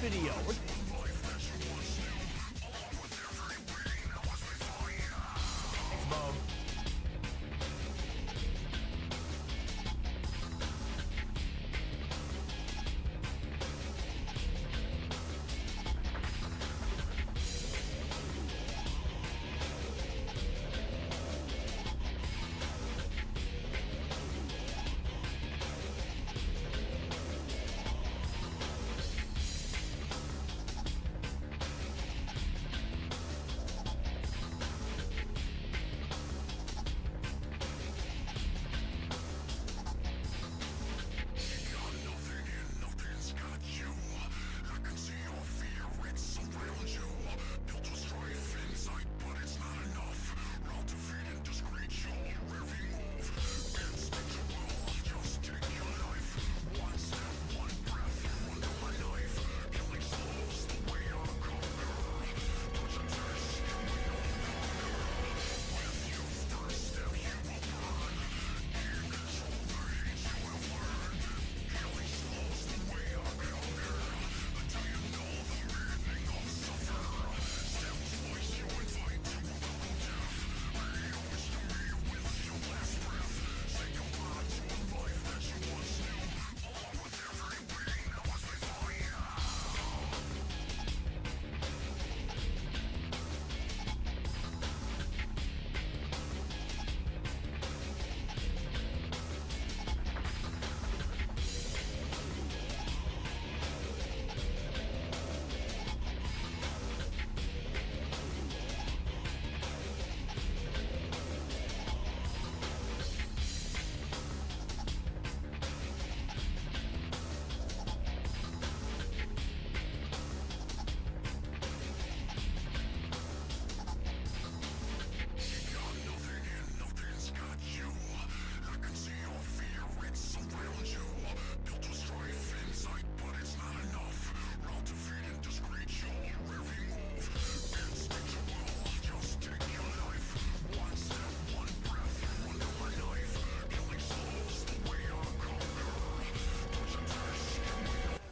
video.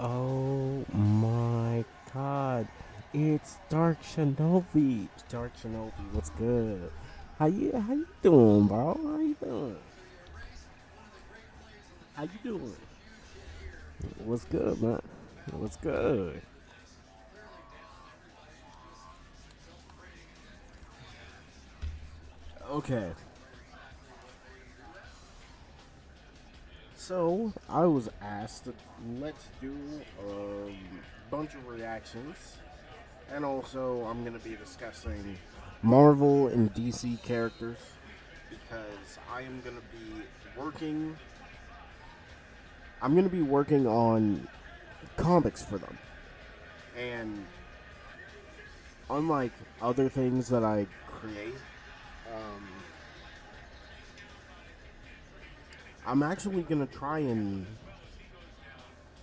Oh my god. It's Dark Shinobi. Dark Shinobi, what's good? How you doing, bro? How you doing? How you doing? What's good, man? What's good? Okay. So I was asked to let's do a bunch of reactions, and also I'm gonna be discussing Marvel and DC characters because I am gonna be working. I'm gonna be working on comics for them, and unlike other things that I create, um, I'm actually gonna try and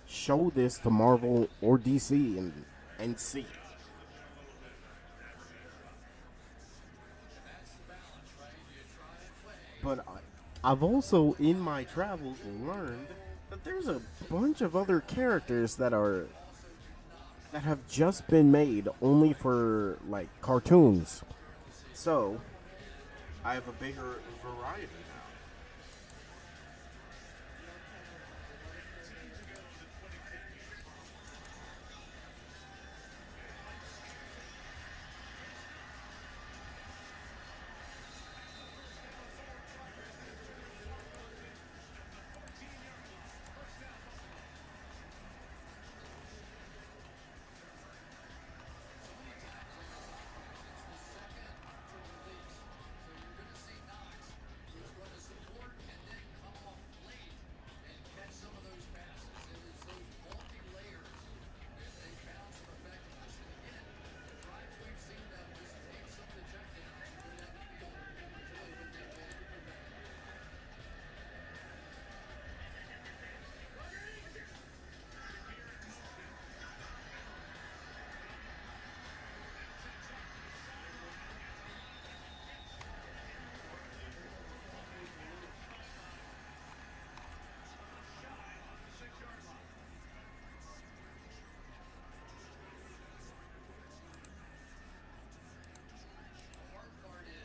show this to Marvel or DC and see. But I've also in my travels learned that there's a bunch of other characters that have just been made only for like cartoons. So I have a bigger variety now.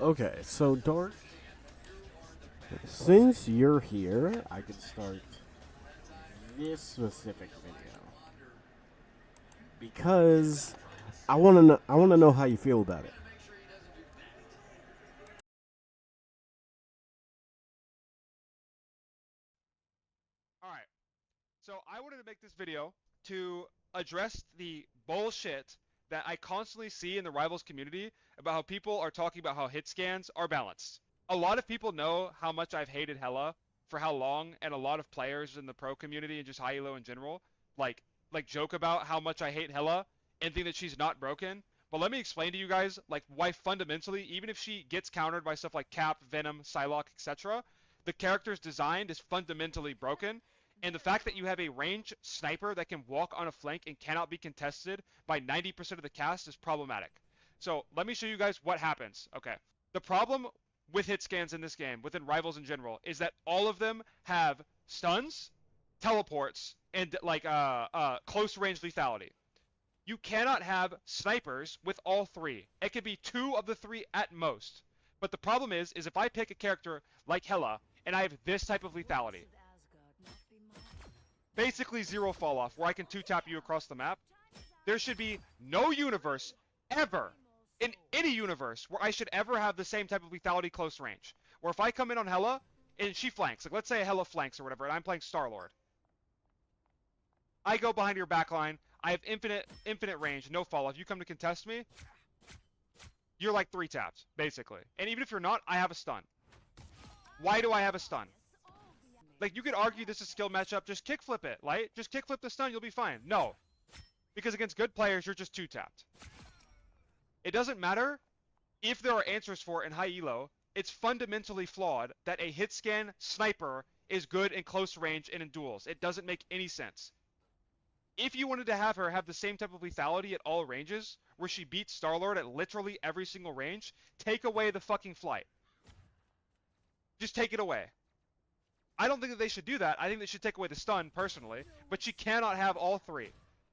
Okay, so Dark, since you're here, I could start this specific video because I want to know how you feel about it. All right. So I wanted to make this video to address the bullshit that I constantly see in the Rivals community about how people are talking about how hit scans are balanced. A lot of people know how much I've hated Hella for how long, and a lot of players in the pro community and just high elo in general, like joke about how much I hate Hella and think that she's not broken. But let me explain to you guys like why fundamentally, even if she gets countered by stuff like Cap, Venom, Psylocke, etc., the character's design is fundamentally broken, and the fact that you have a range sniper that can walk on a flank and cannot be contested by 90% of the cast is problematic. So let me show you guys what happens. Okay. The problem with hit scans in this game, within Rivals in general, is that all of them have stuns, teleports, and close range lethality. You cannot have snipers with all three. It could be two of the three at most. But the problem is if I pick a character like Hela and I have this type of lethality, basically zero fall off, where I can two tap you across the map, there should be no universe ever in any universe where I should ever have the same type of lethality close range. Where if I come in on Hela and she flanks, like let's say Hela flanks or whatever, and I'm playing Star-Lord, I go behind your backline, I have infinite range, no fall off. You come to contest me, you're like three taps, basically. And even if you're not, I have a stun. Why do I have a stun? Like, you could argue this is skill matchup, just kickflip it, right? Just kickflip the stun, you'll be fine. No. Because against good players, you're just two tapped. It doesn't matter if there are answers for it in high elo. It's fundamentally flawed that a hit scan sniper is good in close range and in duels. It doesn't make any sense. If you wanted to have her have the same type of lethality at all ranges, where she beats Star-Lord at literally every single range, take away the fucking flight. Just take it away. I don't think that they should do that. I think they should take away the stun, personally. But she cannot have all three,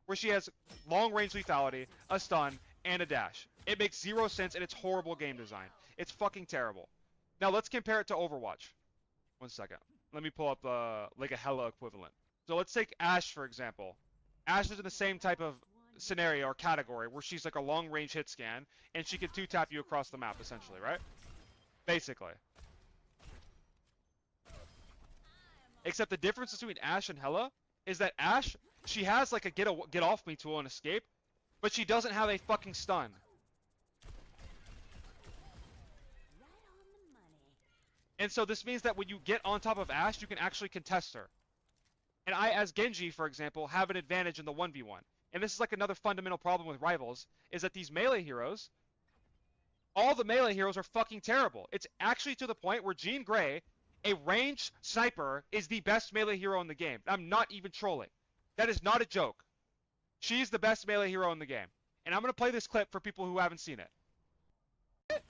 where she has long range lethality, a stun, and a dash. It makes zero sense, and it's horrible game design. It's fucking terrible. Now let's compare it to Overwatch. One second. Let me pull up like a Hela equivalent. So let's take Ashe, for example. Ashe is in the same type of scenario or category where she's like a long range hit scan, and she can two tap you across the map, essentially, right? Basically. Except the difference between Ashe and Hela is that Ashe, she has like a get off me tool and escape, but she doesn't have a fucking stun. And so this means that when you get on top of Ashe, you can actually contest her. And I, as Genji, for example, have an advantage in the 1v1. And this is like another fundamental problem with Rivals, is that these melee heroes, all the melee heroes are fucking terrible. It's actually to the point where Jean Grey, a ranged sniper, is the best melee hero in the game. I'm not even trolling. That is not a joke. She's the best melee hero in the game. And I'm going to play this clip for people who haven't seen it.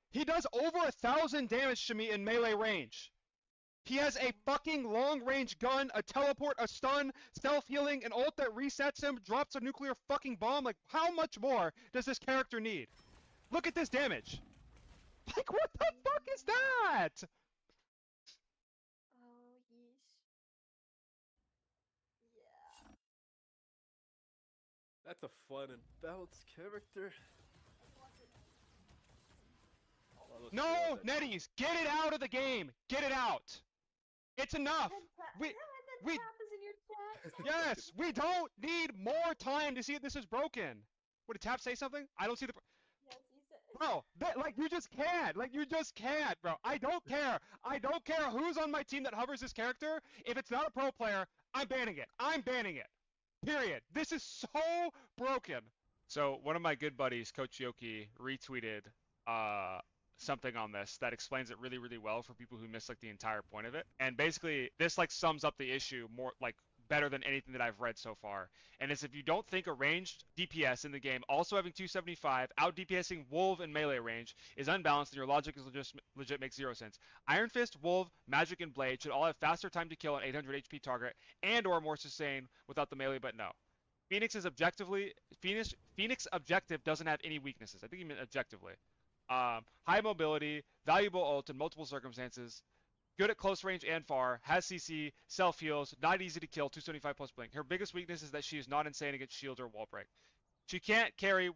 He does over 1,000 damage to me in melee range. He has a fucking long-range gun, a teleport, a stun, self-healing, an ult that resets him, drops a nuclear fucking bomb. Like, how much more does this character need? Look at this damage. Like, what the fuck is that? Oh, yeesh. Yeah. That's a fun and balanced character. No, Netties, get it out of the game. Get it out. It's enough. We, And then we, tap is in your chat. yes, we don't need more time to see if this is broken. What, did Tap say something? I don't see the... Yes, you said. Bro, like, you just can't. Like, you just can't, bro. I don't care. I don't care who's on my team that hovers this character. If it's not a pro player, I'm banning it. I'm banning it. Period. This is so broken. So, one of my good buddies, Coach Yoki, retweeted something on this that explains it really, really well for people who miss like the entire point of it. And basically, this like sums up the issue more like better than anything that I've read so far. And it's if you don't think a ranged DPS in the game also having 275 out DPSing Wolve in melee range is unbalanced, then your logic is legit makes zero sense. Iron Fist, Wolve, Magic, and Blade should all have faster time to kill an 800 HP target and or more sustain without the melee, but no. Phoenix objective doesn't have any weaknesses. I think he meant objectively. High mobility, valuable ult in multiple circumstances, good at close range and far, has CC, self heals, not easy to kill, 275 plus blink. Her biggest weakness is that she is not insane against shields or wall break. She can't carry.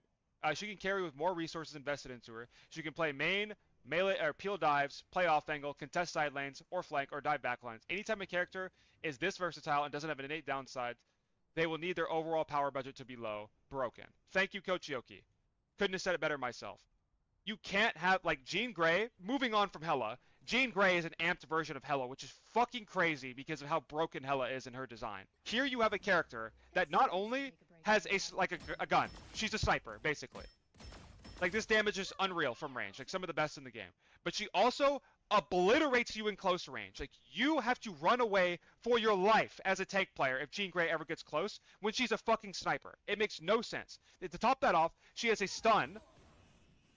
She can carry with more resources invested into her. She can play main, melee, or peel dives, play off angle, contest side lanes, or flank, or dive back lines. Anytime a character is this versatile and doesn't have an innate downside, they will need their overall power budget to be low. Broken. Thank you, Coach Yoki. Couldn't have said it better myself. You can't have, like, Jean Grey, moving on from Hela. Jean Grey is an amped version of Hela, which is fucking crazy because of how broken Hela is in her design. Here you have a character that not only has a gun, she's a sniper, basically. Like, this damage is unreal from range, like some of the best in the game. But she also obliterates you in close range. Like, you have to run away for your life as a tank player if Jean Grey ever gets close when she's a fucking sniper. It makes no sense. To top that off, she has a stun.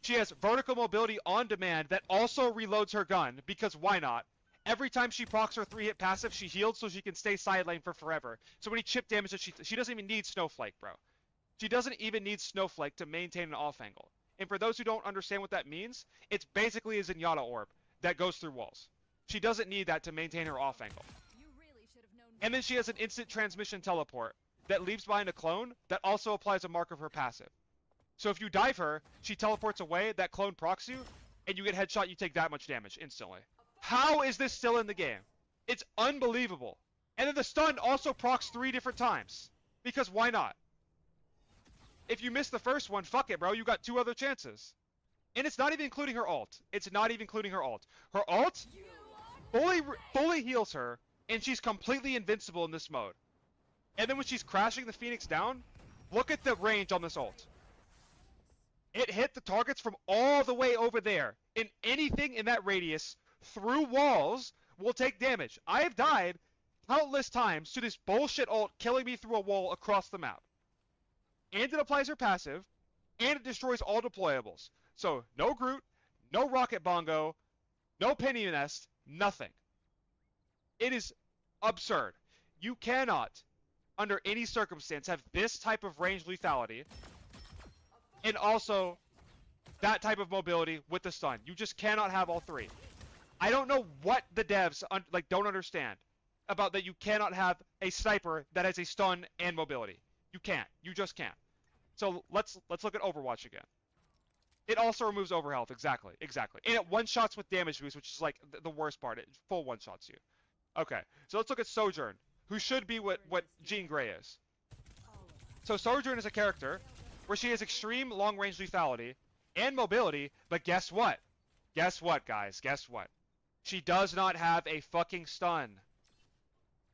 She has vertical mobility on demand that also reloads her gun, because why not? Every time she procs her 3-hit passive, she heals so she can stay side lane for forever. So when he chip damages, she doesn't even need Snowflake, bro. She doesn't even need Snowflake to maintain an off angle. And for those who don't understand what that means, it's basically a Zenyatta orb that goes through walls. She doesn't need that to maintain her off angle. And then she has an instant transmission teleport that leaves behind a clone that also applies a mark of her passive. So if you dive her, she teleports away, that clone procs you, and you get headshot, you take that much damage instantly. How is this still in the game? It's unbelievable. And then the stun also procs 3 different times. Because why not? If you miss the first one, fuck it, bro. You got 2 other chances. And it's not even including her ult. It's not even including her ult. Her ult fully heals her, and she's completely invincible in this mode. And then when she's crashing the Phoenix down, look at the range on this ult. It hit the targets from all the way over there. And anything in that radius through walls will take damage. I have died countless times to this bullshit ult killing me through a wall across the map. And it applies her passive, and it destroys all deployables. So, no Groot, no Rocket Bongo, no Penny Nest, nothing. It is absurd. You cannot, under any circumstance, have this type of range lethality, and also that type of mobility with the stun. You just cannot have all 3. I don't know what the devs don't understand about that you cannot have a sniper that has a stun and mobility. You can't. You just can't. So let's look at Overwatch again. It also removes overhealth. Exactly. And it one-shots with damage boost, which is like the worst part. It full one-shots you. Okay. So let's look at Sojourn, who should be what Jean Grey is. So Sojourn is a character where she has extreme long-range lethality and mobility, but guess what? Guess what, guys? Guess what? She does not have a fucking stun.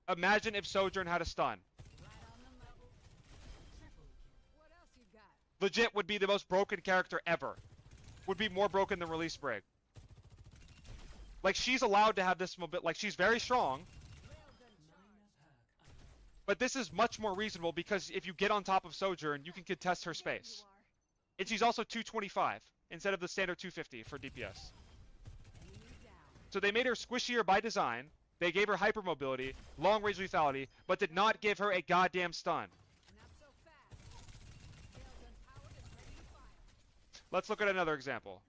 Imagine if Sojourn had a stun. Legit would be the most broken character ever. Would be more broken than Release Brig. Like, she's allowed to have this mobility. Like, she's very strong. But this is much more reasonable because if you get on top of Sojourn, you can contest her space. And she's also 225 instead of the standard 250 for DPS. So they made her squishier by design. They gave her hypermobility, long range lethality, but did not give her a goddamn stun. Let's look at another example.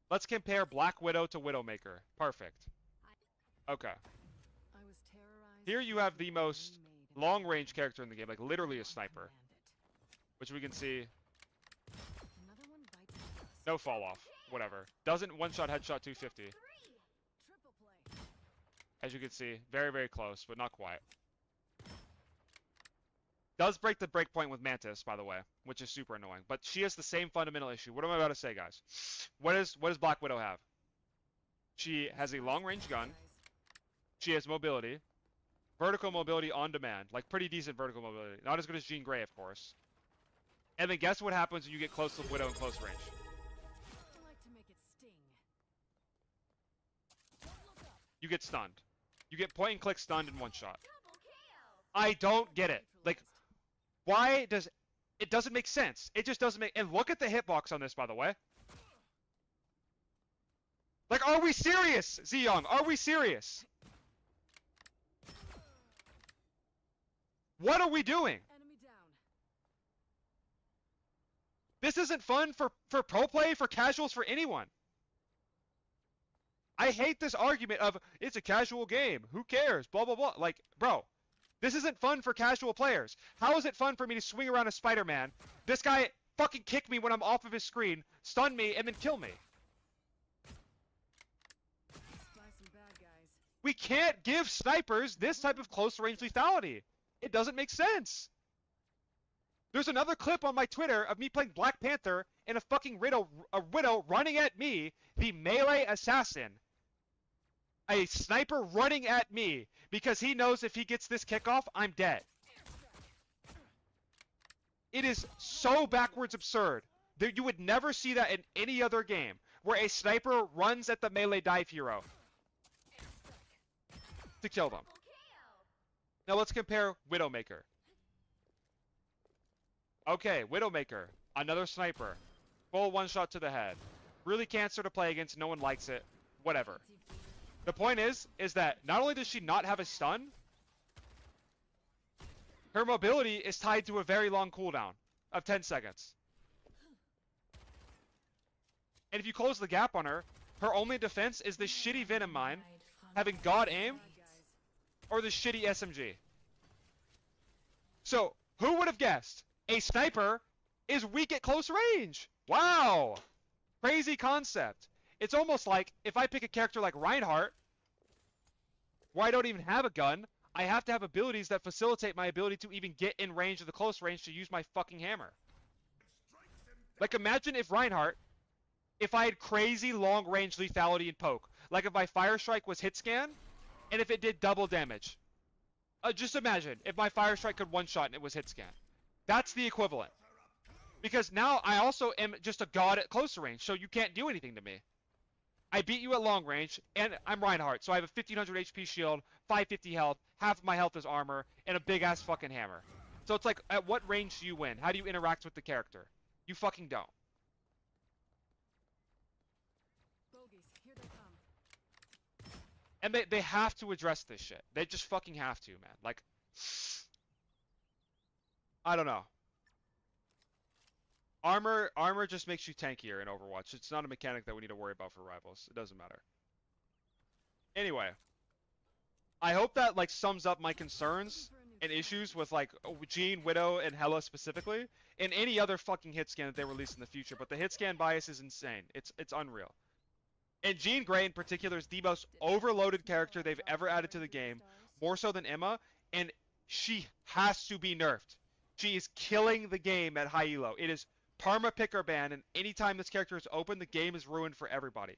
Let's compare Black Widow to Widowmaker. Perfect. Okay. Here you have the most long-range character in the game, like literally a sniper. Which we can see. No fall off. Whatever. Doesn't one-shot headshot 250. As you can see, very, very close, but not quite. Does break the breakpoint with Mantis, by the way, which is super annoying. But she has the same fundamental issue. What am I about to say, guys? What does Black Widow have? She has a long-range gun. She has mobility. Vertical mobility on demand. Like, pretty decent vertical mobility. Not as good as Jean Grey, of course. And then guess what happens when you get close to Widow in close range? You get stunned. You get point-and-click stunned in one shot. I don't get it. Like, why does... It doesn't make sense. It just doesn't make... And look at the hitbox on this, by the way. Like, are we serious, Zeong? Are we serious? What are we doing? This isn't fun for pro play, for casuals, for anyone. I hate this argument of it's a casual game. Who cares? Blah, blah, blah. Like, bro, this isn't fun for casual players. How is it fun for me to swing around a Spider-Man? This guy fucking kick me when I'm off of his screen, stun me, and then kill me. We can't give snipers this type of close range lethality. It doesn't make sense. There's another clip on my Twitter of me playing Black Panther and a fucking widow running at me, the melee assassin. A sniper running at me because he knows if he gets this kickoff, I'm dead. It is so backwards absurd that you would never see that in any other game where a sniper runs at the melee dive hero to kill them. Now let's compare Widowmaker. Okay, Widowmaker, another sniper. Full one shot to the head. Really cancer to play against, no one likes it. Whatever. The point is that not only does she not have a stun, her mobility is tied to a very long cooldown of 10 seconds. And if you close the gap on her, her only defense is this shitty Venom Mine, having God aim, or the shitty SMG. So, who would have guessed? A sniper is weak at close range. Wow. Crazy concept. It's almost like if I pick a character like Reinhardt, where I don't even have a gun, I have to have abilities that facilitate my ability to even get in range of the close range to use my fucking hammer. Like imagine if Reinhardt, if I had crazy long range lethality and poke. Like if my Fire Strike was hit scan, and if it did double damage. Just imagine if my Fire Strike could one shot and it was hit scan. That's the equivalent. Because now I also am just a god at closer range, so you can't do anything to me. I beat you at long range, and I'm Reinhardt, so I have a 1500 HP shield, 550 health, half of my health is armor, and a big-ass fucking hammer. So it's like, at what range do you win? How do you interact with the character? You fucking don't. And they have to address this shit. They just fucking have to, man. Like, I don't know. Armor just makes you tankier in Overwatch. It's not a mechanic that we need to worry about for rivals. It doesn't matter. Anyway, I hope that like sums up my concerns and issues with like Jean, Widow, and Hela specifically, and any other fucking hit scan that they release in the future. But the hit scan bias is insane. It's unreal. And Jean Grey in particular is the most overloaded character they've ever added to the game, more so than Emma, and she has to be nerfed. She is killing the game at high elo. It is Parma pick or ban, and anytime this character is open, the game is ruined for everybody.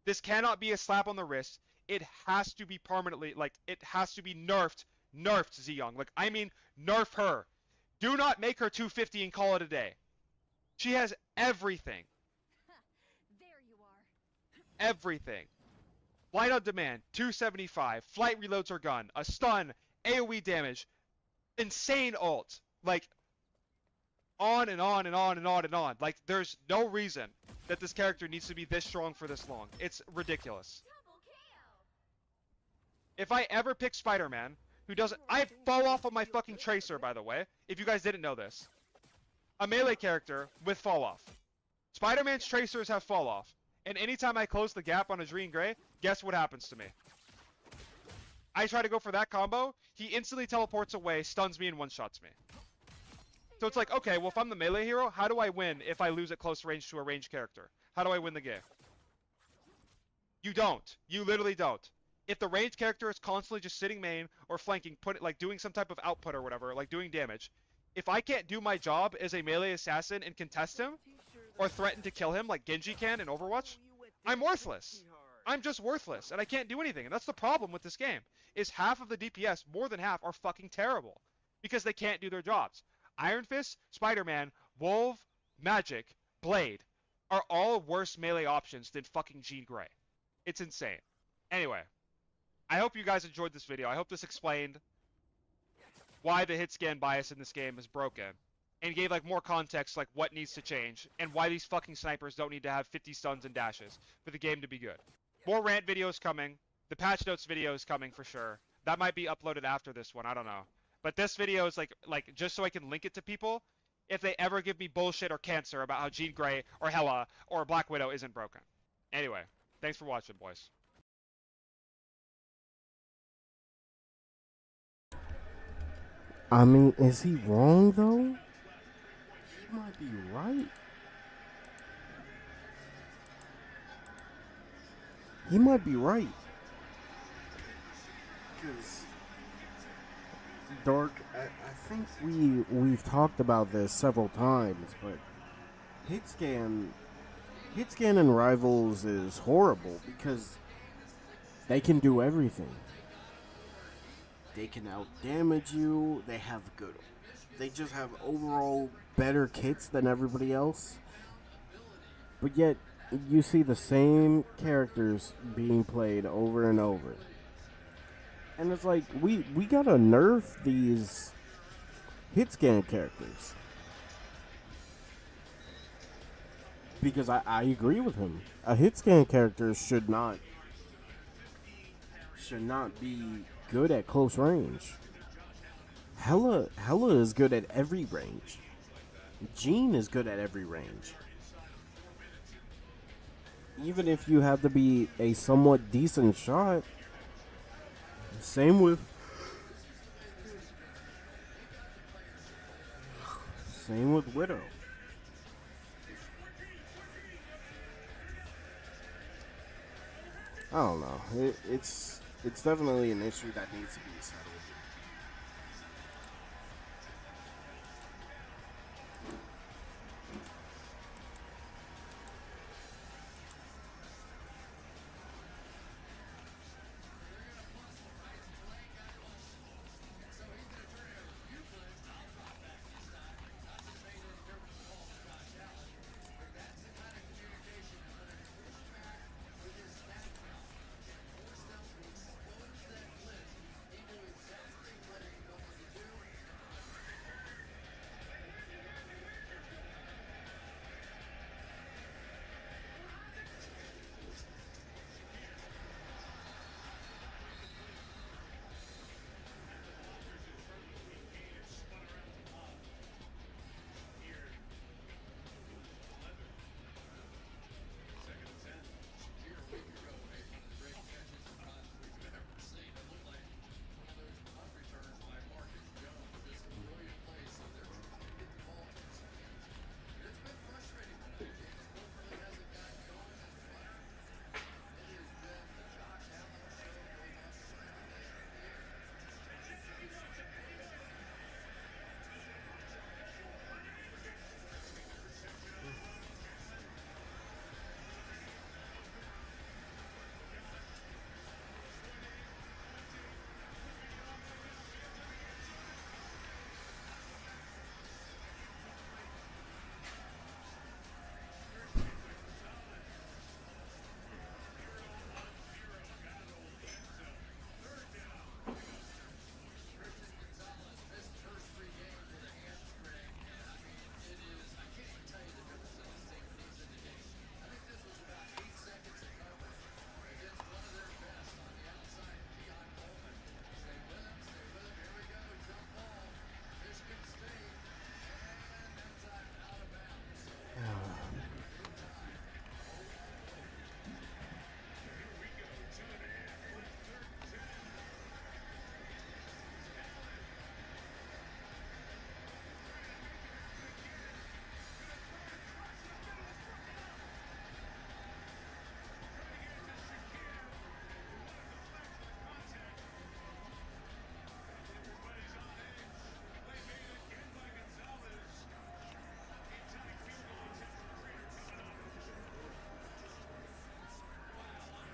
This cannot be a slap on the wrist. It has to be permanently, like, it has to be nerfed. Nerfed, Ziyong. Like, I mean, nerf her. Do not make her 250 and call it a day. She has everything. There you are. Everything. Flight on demand, 275. Flight reloads her gun. A stun. AoE damage. Insane ult. Like, on and on and on and on and on. Like, there's no reason that this character needs to be this strong for this long. It's ridiculous. If I ever pick Spider-Man, who doesn't... I fall off of my fucking Tracer, by the way, if you guys didn't know this. A melee character with fall off. Spider-Man's Tracers have fall off. And anytime I close the gap on a Jean Grey, guess what happens to me? I try to go for that combo, he instantly teleports away, stuns me, and one-shots me. So it's like, okay, well if I'm the melee hero, how do I win if I lose at close range to a ranged character? How do I win the game? You don't. You literally don't. If the ranged character is constantly just sitting main or flanking, like doing some type of output or whatever, like doing damage, if I can't do my job as a melee assassin and contest him, or threaten to kill him like Genji can in Overwatch, I'm worthless. I'm just worthless, and I can't do anything. And that's the problem with this game, is half of the DPS, more than half, are fucking terrible. Because they can't do their jobs. Iron Fist, Spider-Man, Wolf, Magic, Blade are all worse melee options than fucking Jean Grey. It's insane. Anyway, I hope you guys enjoyed this video. I hope this explained why the hit scan bias in this game is broken. And gave like more context like what needs to change. And why these fucking snipers don't need to have 50 stuns and dashes for the game to be good. More rant videos coming. The patch notes video is coming for sure. That might be uploaded after this one. I don't know. But this video is like just so I can link it to people. if they ever give me bullshit or cancer about how Jean Grey or Hela or Black Widow isn't broken. Anyway, thanks for watching, boys. I mean, is he wrong though? He might be right. He might be right. Because Dark, I think we've talked about this several times, but Hitscan and Rivals is horrible because they can do everything. They can out damage you. They just have overall better kits than everybody else. But yet, you see the same characters being played over and over. And it's like, we gotta nerf these hit scan characters. Because I agree with him. A hit scan character should not be good at close range. Hella is good at every range. Jean is good at every range. Even if you have to be a somewhat decent shot. Same with Widow. I don't know. It's definitely an issue that needs to be settled.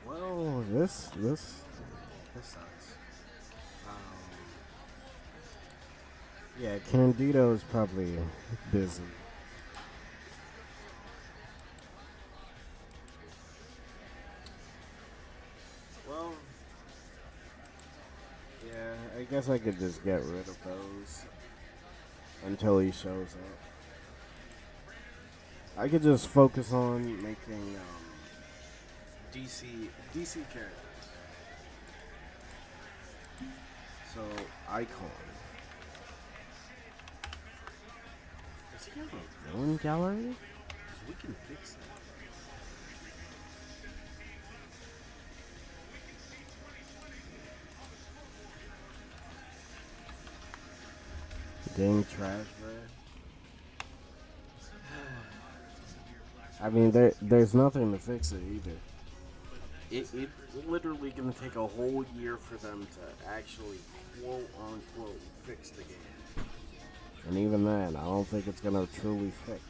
Well, this sucks. Yeah, Candido's probably busy. Well, yeah, I guess I could just get rid of those until he shows up. I could just focus on making DC characters. So Icon. Does he you have a villain gallery? So we can fix that. Dang trash, bro. I mean, there's nothing to fix it either. It's literally going to take a whole year for them to actually quote unquote fix the game. And even then, I don't think it's going to truly fix.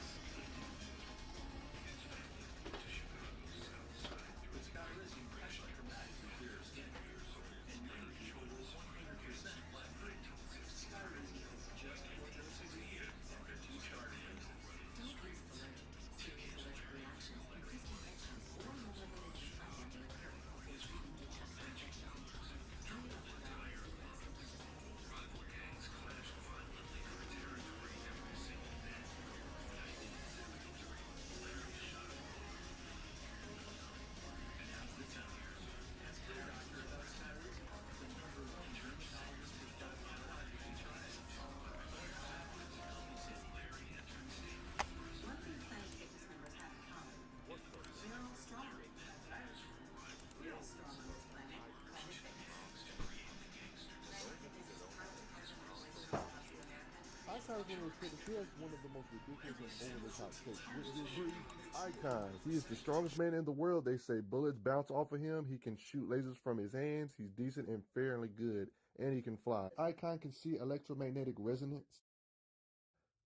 Icons one of those characters. He has one of the most ridiculous and over-the-top takes. Would you agree? Icons. He is the strongest man in the world. They say bullets bounce off of him. He can shoot lasers from his hands. He's decent and fairly good. And he can fly. Icon can see electromagnetic resonance.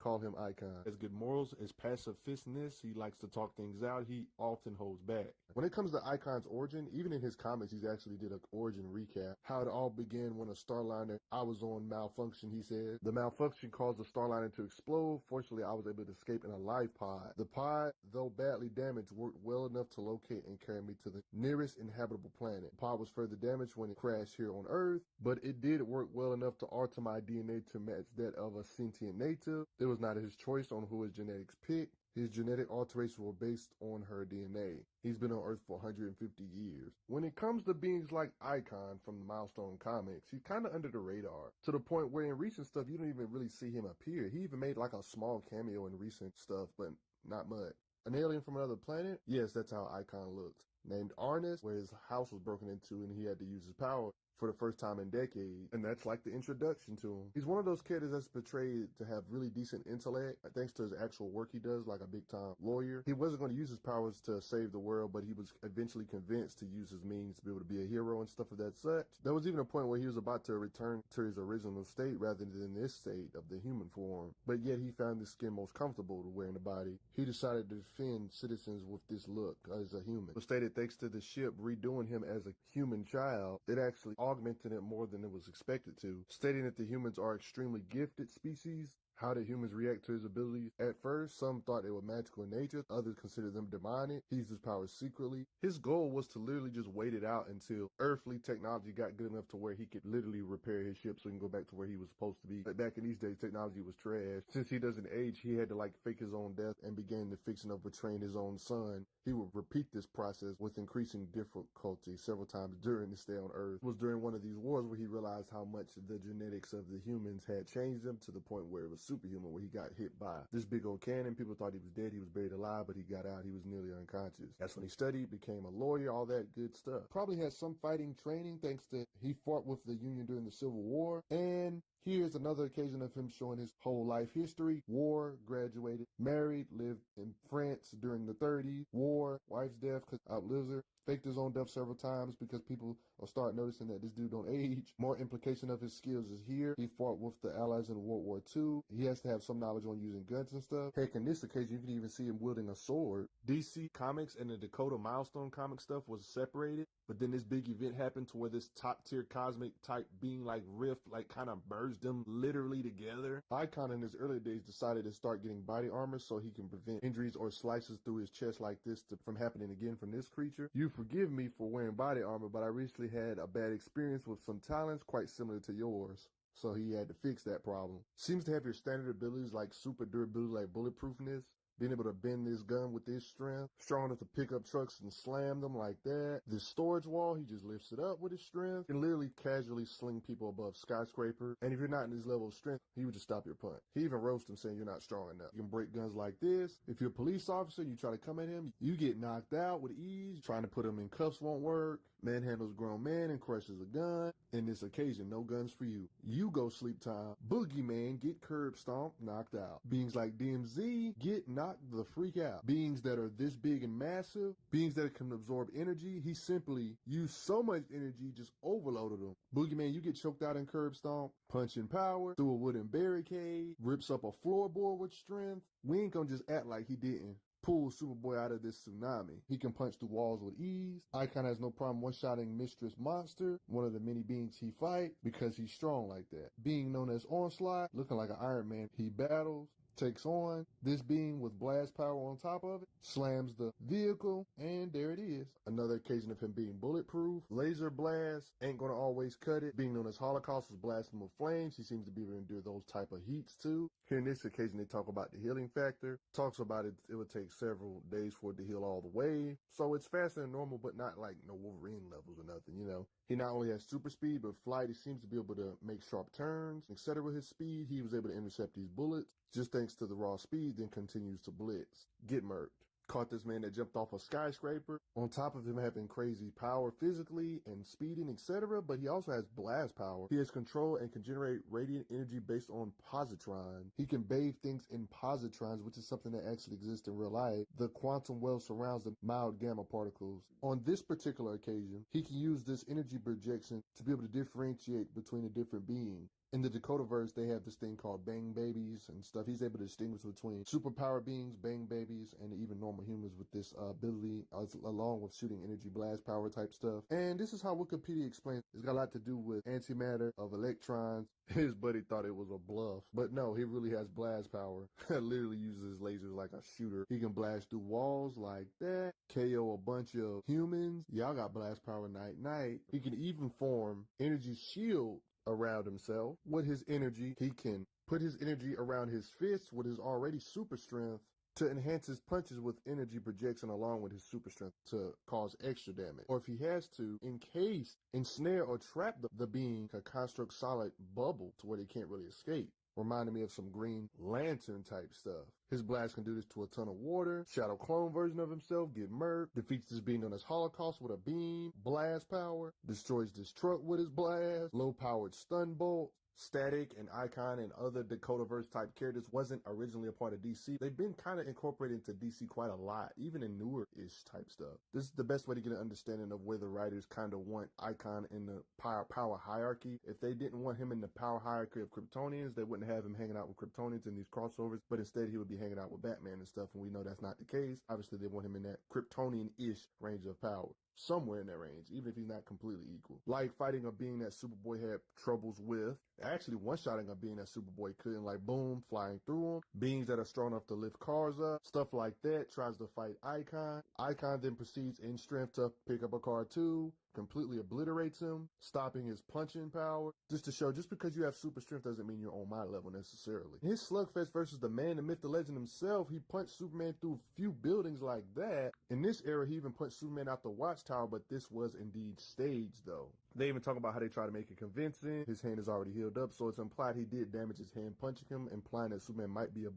Call him Icon. Has good morals, is pacifistness. He likes to talk things out. He often holds back. When it comes to Icon's origin, even in his comics, he's actually did an origin recap. How it all began when a Starliner, I was on malfunction, he said. The malfunction caused the Starliner to explode. Fortunately, I was able to escape in a life pod. The pod, though badly damaged, worked well enough to locate and carry me to the nearest inhabitable planet. The pod was further damaged when it crashed here on Earth, but it did work well enough to alter my DNA to match that of a sentient native. It was not his choice on who his genetics picked. His genetic alterations were based on her DNA. He's been on Earth for 150 years. When it comes to beings like Icon from the Milestone comics, he's kind of under the radar, to the point where in recent stuff, you don't even really see him appear. He even made like a small cameo in recent stuff, but not much. An alien from another planet? Yes, that's how Icon looked. Named Arnis, where his house was broken into and he had to use his power for the first time in decades, and that's like the introduction to him. He's one of those characters that's portrayed to have really decent intellect, thanks to his actual work he does, like a big-time lawyer. He wasn't going to use his powers to save the world, but he was eventually convinced to use his means to be able to be a hero and stuff of that such. There was even a point where he was about to return to his original state rather than this state of the human form, but yet he found this skin most comfortable to wear in the body. He decided to defend citizens with this look as a human. It was stated thanks to the ship redoing him as a human child, it actually augmented it more than it was expected to, stating that the humans are extremely gifted species. How did humans react to his abilities? At first, some thought they were magical in nature, others considered them demonic. He used his powers secretly. His goal was to literally just wait it out until earthly technology got good enough to where he could literally repair his ship so he can go back to where he was supposed to be. But back in these days, technology was trash. Since he doesn't age, he had to like fake his own death and began the fiction of betraying his own son. He would repeat this process with increasing difficulty several times during his stay on Earth. It was during one of these wars where he realized how much the genetics of the humans had changed him to the point where it was superhuman, where he got hit by this big old cannon. People thought he was dead. He was buried alive, but he got out. He was nearly unconscious. That's when he studied, became a lawyer, all that good stuff. Probably had some fighting training thanks to he fought with the Union during the Civil War. And here's another occasion of him showing his whole life history. War, graduated, married, lived in France during the 30s. War, wife's death because outlives her. Faked his own death several times because people will start noticing that this dude don't age. More implication of his skills is here. He fought with the Allies in World War II. He has to have some knowledge on using guns and stuff. Heck, in this occasion, you can even see him wielding a sword. DC Comics and the Dakota Milestone comic stuff was separated, but then this big event happened to where this top tier cosmic type being like Rift like kind of merged them literally together. Icon in his early days decided to start getting body armor so he can prevent injuries or slices through his chest like this from happening again from this creature. You forgive me for wearing body armor, but I recently had a bad experience with some talents quite similar to yours. So he had to fix that problem. Seems to have your standard abilities like super durability, like bulletproofness, being able to bend this gun with this strength, strong enough to pick up trucks and slam them like that. This storage wall, he just lifts it up with his strength and literally casually sling people above skyscraper. And if you're not in this level of strength, he would just stop your punt. He even roasts him saying you're not strong enough. You can break guns like this. If you're a police officer, you try to come at him, you get knocked out with ease. Trying to put him in cuffs won't work. Manhandles a grown man and crushes a gun. In this occasion, no guns for you. You go sleep time. Boogeyman get curb stomped, knocked out. Beings like DMZ get knocked the freak out. Beings that are this big and massive, beings that can absorb energy, he simply used so much energy, just overloaded them. Boogeyman, you get choked out in curb stomp, punching power, through a wooden barricade, rips up a floorboard with strength. We ain't gonna just act like he didn't pull Superboy out of this tsunami. He can punch through walls with ease. Icon has no problem one-shotting Mistress Monster, one of the many beings he fight, because he's strong like that. Being known as Onslaught, looking like an Iron Man, he battles, takes on this being with blast power on top of it, slams the vehicle, and there it is. Another occasion of him being bulletproof. Laser blast ain't gonna always cut it. Being known as Holocaust was blasting with flames. He seems to be able to endure those type of heats too. Here in this occasion, they talk about the healing factor. Talks about it would take several days for it to heal all the way. So it's faster than normal, but not like no Wolverine levels or nothing, you know. He not only has super speed, but flight. He seems to be able to make sharp turns, etc. With his speed, he was able to intercept these bullets just thanks to the raw speed, then continues to blitz. Get murked. Caught this man that jumped off a skyscraper. On top of him having crazy power physically and speeding, etc., but he also has blast power. He has control and can generate radiant energy based on positron. He can bathe things in positrons, which is something that actually exists in real life. The quantum well surrounds the mild gamma particles. On this particular occasion, he can use this energy projection to be able to differentiate between a different being. In the Dakotaverse, they have this thing called bang babies and stuff. He's able to distinguish between superpower beings, bang babies, and even normal humans with this ability, along with shooting energy blast power type stuff. And this is how Wikipedia explains it. It's got a lot to do with antimatter of electrons. His buddy thought it was a bluff, but no, he really has blast power. Literally uses lasers like a shooter. He can blast through walls like that, KO a bunch of humans. Y'all got blast power night. He can even form energy shield around himself. With his energy, he can put his energy around his fists with his already super strength to enhance his punches with energy projection along with his super strength to cause extra damage. Or if he has to, encase, ensnare, or trap the being, a construct solid bubble to where they can't really escape. Reminding me of some Green Lantern type stuff. His blast can do this to a ton of water. Shadow clone version of himself, get murked. Defeats this being known as Holocaust with a beam. Blast power. Destroys this truck with his blast. Low powered stun bolt. Static and Icon and other Dakotaverse type characters wasn't originally a part of DC. They've been kind of incorporated into DC quite a lot, even in newer-ish type stuff. This is the best way to get an understanding of where the writers kind of want Icon in the power hierarchy. If they didn't want him in the power hierarchy of Kryptonians, they wouldn't have him hanging out with Kryptonians in these crossovers, but instead he would be hanging out with Batman and stuff, and we know that's not the case. Obviously, they want him in that Kryptonian-ish range of power. Somewhere in that range, even if he's not completely equal. Like fighting a being that Superboy had troubles with. Actually, one-shotting a being that Superboy couldn't, like boom, flying through him. Beings that are strong enough to lift cars up. Stuff like that. Tries to fight Icon. Icon then proceeds in strength to pick up a car too. Completely obliterates him, stopping his punching power. Just to show, just because you have super strength doesn't mean you're on my level necessarily. His slugfest versus the man, the myth, the legend himself, he punched Superman through a few buildings like that. In this era, he even punched Superman out the watchtower, but this was indeed staged though. They even talk about how they try to make it convincing. His hand is already healed up, so it's implied he did damage his hand punching him, implying that Superman might be a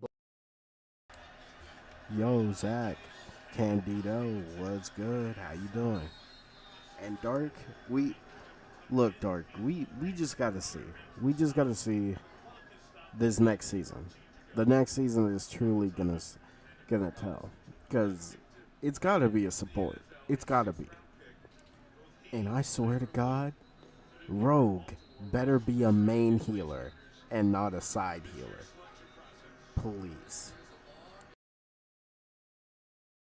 Yo, Zach, Candido, what's good? How you doing? And Dark, we just gotta see. We just gotta see this next season. The next season is truly gonna tell, because it's gotta be a support. It's gotta be. And I swear to God, Rogue better be a main healer and not a side healer. Please.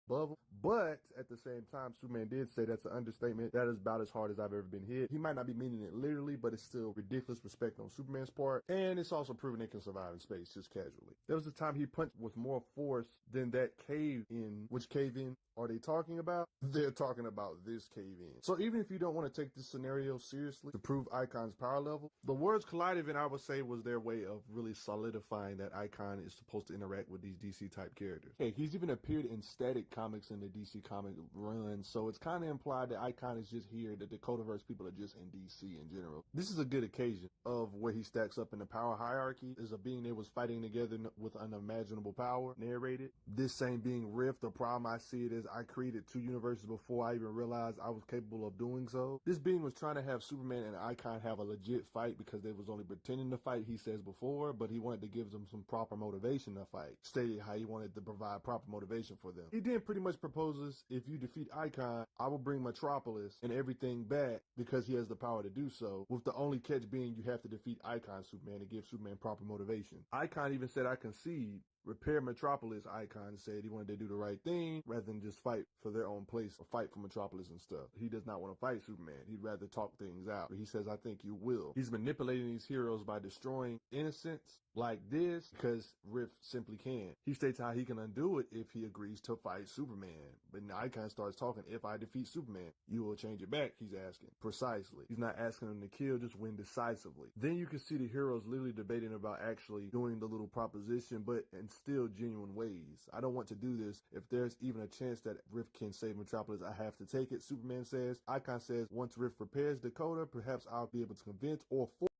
above him. But at the same time, Superman did say that's an understatement. That is about as hard as I've ever been hit. He might not be meaning it literally, but it's still ridiculous respect on Superman's part. And it's also proven it can survive in space just casually. There was a time he punched with more force than that cave in. Which cave in are they talking about? They're talking about this cave in. So even if you don't want to take this scenario seriously to prove Icon's power level, the words collide event, I would say, was their way of really solidifying that Icon is supposed to interact with these DC type characters. Hey, he's even appeared in static comics in the DC comic run, so it's kind of implied that Icon is just here, that the Codaverse people are just in DC in general. This is a good occasion of where he stacks up in the power hierarchy as a being that was fighting together with unimaginable power, narrated. This same being Rift, the problem I see it is I created 2 universes before I even realized I was capable of doing so. This being was trying to have Superman and Icon have a legit fight because they was only pretending to fight, he says before, but he wanted to give them some proper motivation to fight. Stated how he wanted to provide proper motivation for them. He then pretty much proposes, if you defeat Icon, I will bring Metropolis and everything back because he has the power to do so, with the only catch being you have to defeat Icon Superman to give Superman proper motivation. Icon even said, I concede. Repair Metropolis, Icon said he wanted to do the right thing rather than just fight for their own place or fight for Metropolis and stuff. He does not want to fight Superman. He'd rather talk things out. But he says, I think you will. He's manipulating these heroes by destroying innocence like this because Rift simply can. He states how he can undo it if he agrees to fight Superman. But now Icon starts talking, if I defeat Superman, you will change it back, he's asking. Precisely. He's not asking him to kill, just win decisively. Then you can see the heroes literally debating about actually doing the little proposition, but in still genuine ways. I don't want to do this. If there's even a chance that Rift can save Metropolis, I have to take it, Superman says. Icon says, once Rift repairs Dakota, perhaps I'll be able to convince or force.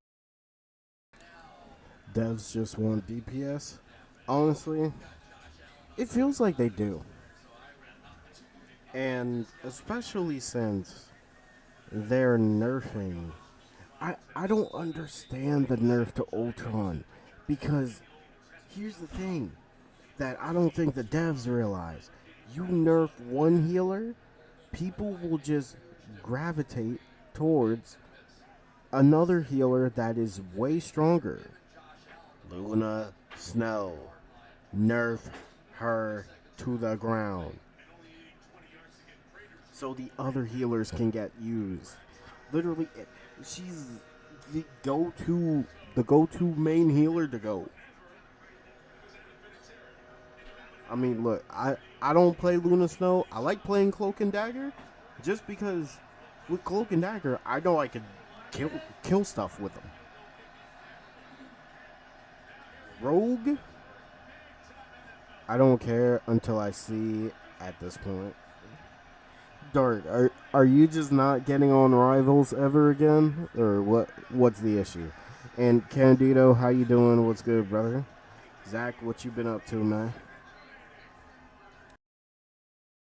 Devs just want DPS. Honestly, it feels like they do. And especially since they're nerfing. I don't understand the nerf to Ultron because here's the thing that I don't think the devs realize. You nerf one healer, people will just gravitate towards another healer that is way stronger. Luna Snow. Nerf her to the ground. So the other healers can get used. Literally, she's the go-to main healer to go. I mean, look, I don't play Luna Snow. I like playing Cloak and Dagger, just because with Cloak and Dagger, I know I could kill stuff with them. Rogue, I don't care until I see at this point. Dark, are you just not getting on Rivals ever again, or what's the issue? And Candido, how you doing? What's good, brother? Zach, what you been up to, man?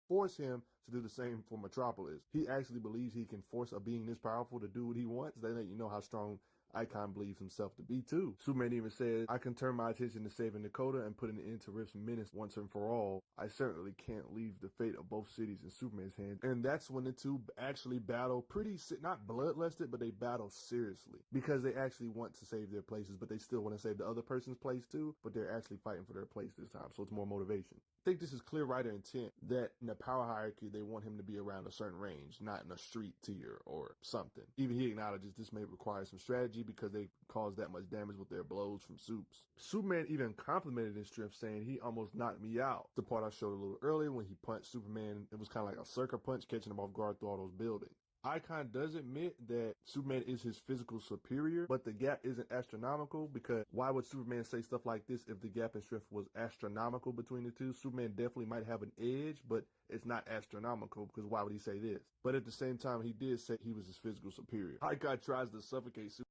Force him to do the same for Metropolis. He actually believes he can force a being this powerful to do what he wants. They let you know how strong Icon believes himself to be too. Superman even says, I can turn my attention to saving Dakota and putting an end to Rift's menace once and for all. I certainly can't leave the fate of both cities in Superman's hands. And that's when the two actually battle pretty, not bloodlusted, but they battle seriously. Because they actually want to save their places, but they still want to save the other person's place too, but they're actually fighting for their place this time, so it's more motivation. I think this is clear writer intent that in the power hierarchy, they want him to be around a certain range, not in a street tier or something. Even he acknowledges this may require some strategy because they cause that much damage with their blows from Supes. Superman even complimented his strength, saying he almost knocked me out. The part I showed a little earlier when he punched Superman, it was kind of like a sucker punch, catching him off guard through all those buildings. Icon does admit that Superman is his physical superior, but the gap isn't astronomical because why would Superman say stuff like this if the gap in strength was astronomical between the two? Superman definitely might have an edge, but it's not astronomical because why would he say this? But at the same time, he did say he was his physical superior. Icon tries to suffocate Superman.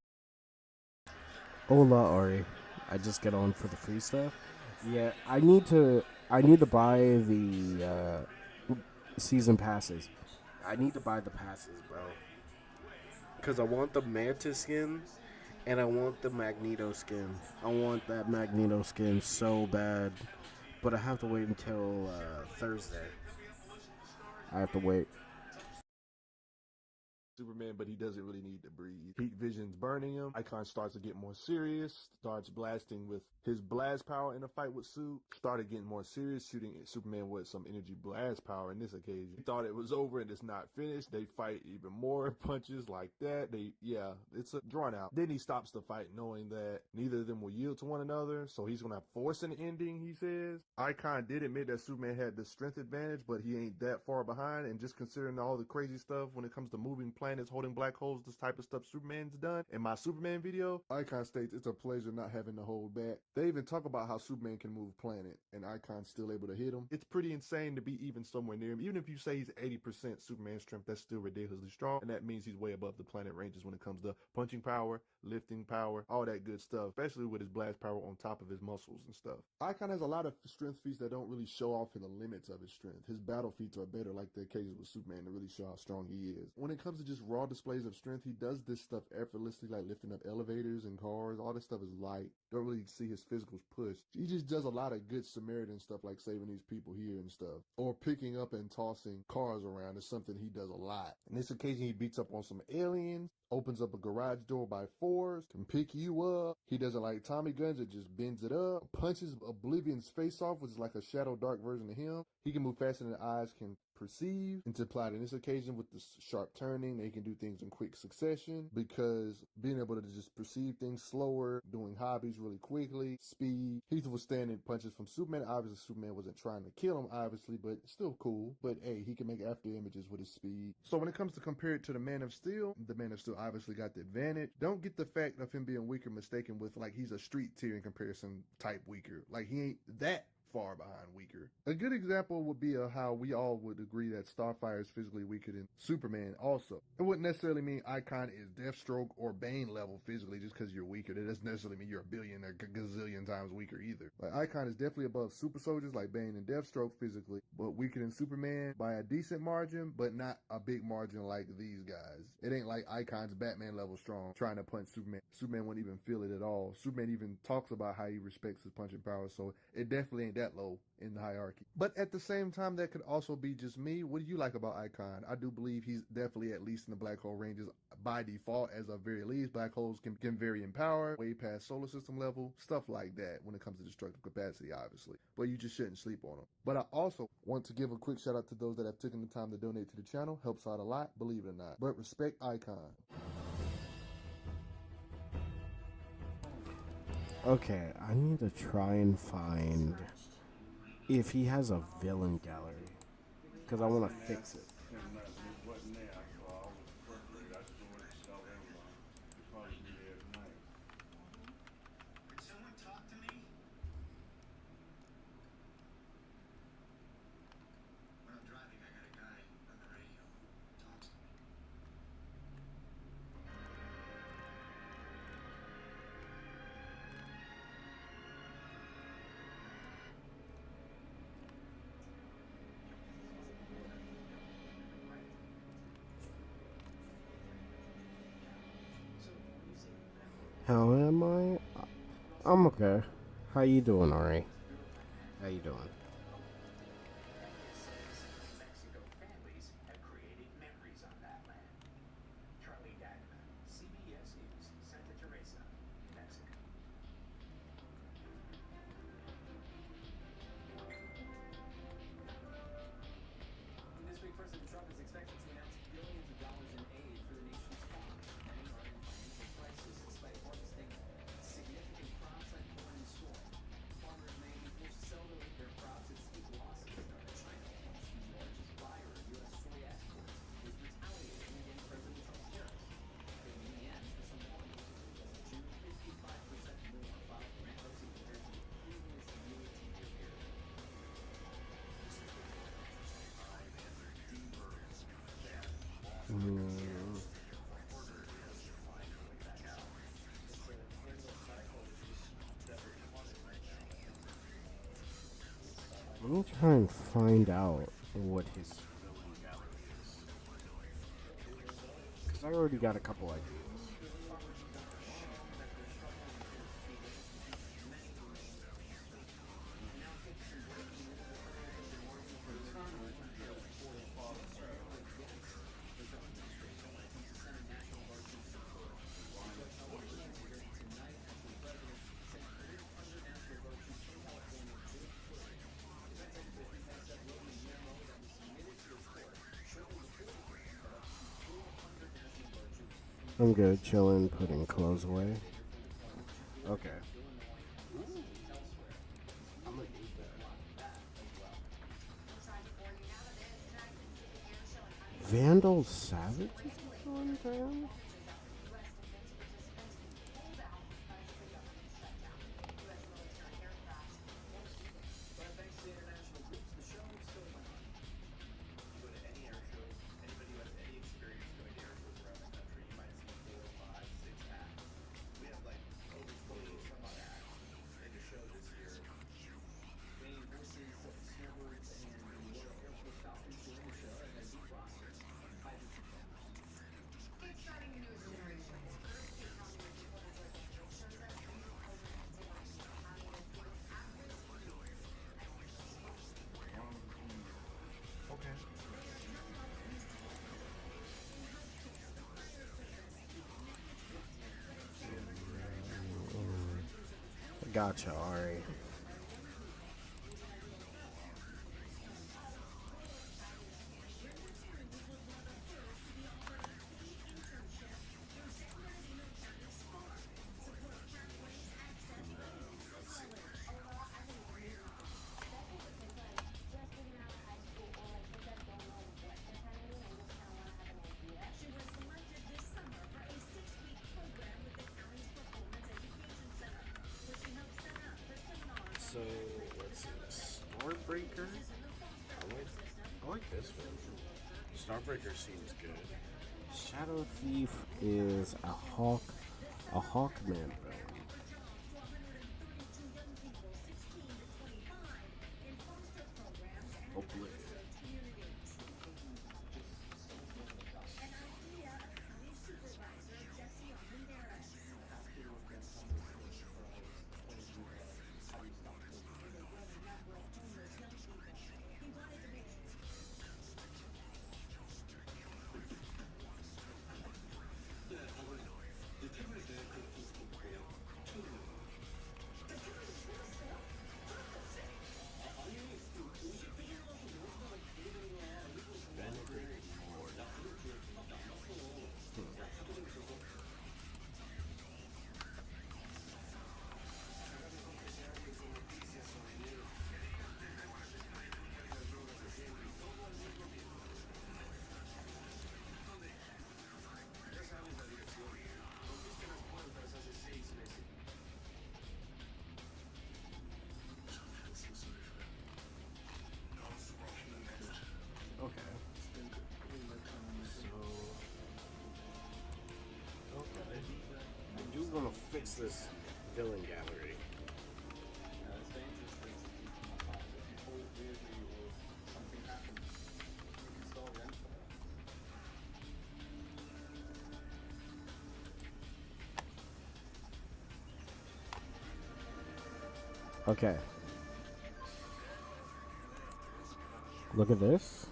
Hola, Ari. I just get on for the free stuff. Yeah, I need to buy the season passes. I need to buy the passes, bro. Because I want the Mantis skin, and I want the Magneto skin. I want that Magneto skin so bad. But I have to wait until Thursday. I have to wait. Superman, but he doesn't really need to breathe. Heat vision's burning him. Icon starts to get more serious, starts blasting with his blast power in a fight with Sue. Started getting more serious, shooting at Superman with some energy blast power in this occasion. He thought it was over and it's not finished. They fight even more punches like that. It's a drawn out. Then he stops the fight knowing that neither of them will yield to one another, so he's gonna force an ending, he says. Icon did admit that Superman had the strength advantage, but he ain't that far behind, and just considering all the crazy stuff when it comes to moving planets, holding black holes, this type of stuff Superman's done. In my Superman video, Icon states it's a pleasure not having to hold back. They even talk about how Superman can move planet, and Icon's still able to hit him. It's pretty insane to be even somewhere near him. Even if you say he's 80% Superman strength, that's still ridiculously strong, and that means he's way above the planet ranges when it comes to punching power, lifting power, all that good stuff, especially with his blast power on top of his muscles and stuff. Icon has a lot of strength feats that don't really show off in the limits of his strength. His battle feats are better, like the occasions with Superman, to really show how strong he is. When it comes to just raw displays of strength, he does this stuff effortlessly, like lifting up elevators and cars. All this stuff is light. Don't really see his physicals push. He just does a lot of good Samaritan stuff, like saving these people here and stuff. Or picking up and tossing cars around is something he does a lot. In this occasion, he beats up on some aliens, opens up a garage door by force, can pick you up. He doesn't like Tommy guns, it just bends it up. Punches Oblivion's face off, which is like a shadow dark version of him. He can move faster than the eyes can perceive. And to apply in this occasion with the sharp turning, they can do things in quick succession, because being able to just perceive things slower, doing hobbies really quickly, speed. He's withstanding punches from Superman. Obviously, Superman wasn't trying to kill him, obviously, but still cool. But hey, he can make after images with his speed. So when it comes to compare it to the Man of Steel, the Man of Steel obviously got the advantage. Don't get the fact of him being weaker mistaken with like he's a street tier in comparison type weaker. Like he ain't that far behind weaker. A good example would be how we all would agree that Starfire is physically weaker than Superman also. It wouldn't necessarily mean Icon is Deathstroke or Bane level physically just because you're weaker. That doesn't necessarily mean you're a billion or gazillion times weaker either. Like Icon is definitely above super soldiers like Bane and Deathstroke physically, but weaker than Superman by a decent margin, but not a big margin like these guys. It ain't like Icon's Batman level strong trying to punch Superman. Superman wouldn't even feel it at all. Superman even talks about how he respects his punching power, so it definitely ain't that low in the hierarchy. But at the same time, that could also be just me. What do you like about Icon? I do believe he's definitely at least in the black hole ranges by default, as of very least. Black holes can vary in power, way past solar system level, stuff like that when it comes to destructive capacity, obviously. But you just shouldn't sleep on them. But I also want to give a quick shout out to those that have taken the time to donate to the channel. Helps out a lot, believe it or not. But respect Icon. Okay, I need to try and find if he has a villain gallery, because I want to fix it. How am I? I'm okay. How you doing, Ari? How you doing? Let me try and find out what his villain gallery is, because I already got a couple ideas. I'm good, chilling, putting clothes away. Okay. I'm gonna eat that. Vandal Savage is going down? Gotcha, Ari. So, let's see. Starbreaker? I like this one. Starbreaker seems good. Shadow Thief is a Hawkman villain. Oblivion. Okay. Okay. I do want to fix this villain gallery. Okay. Look at this.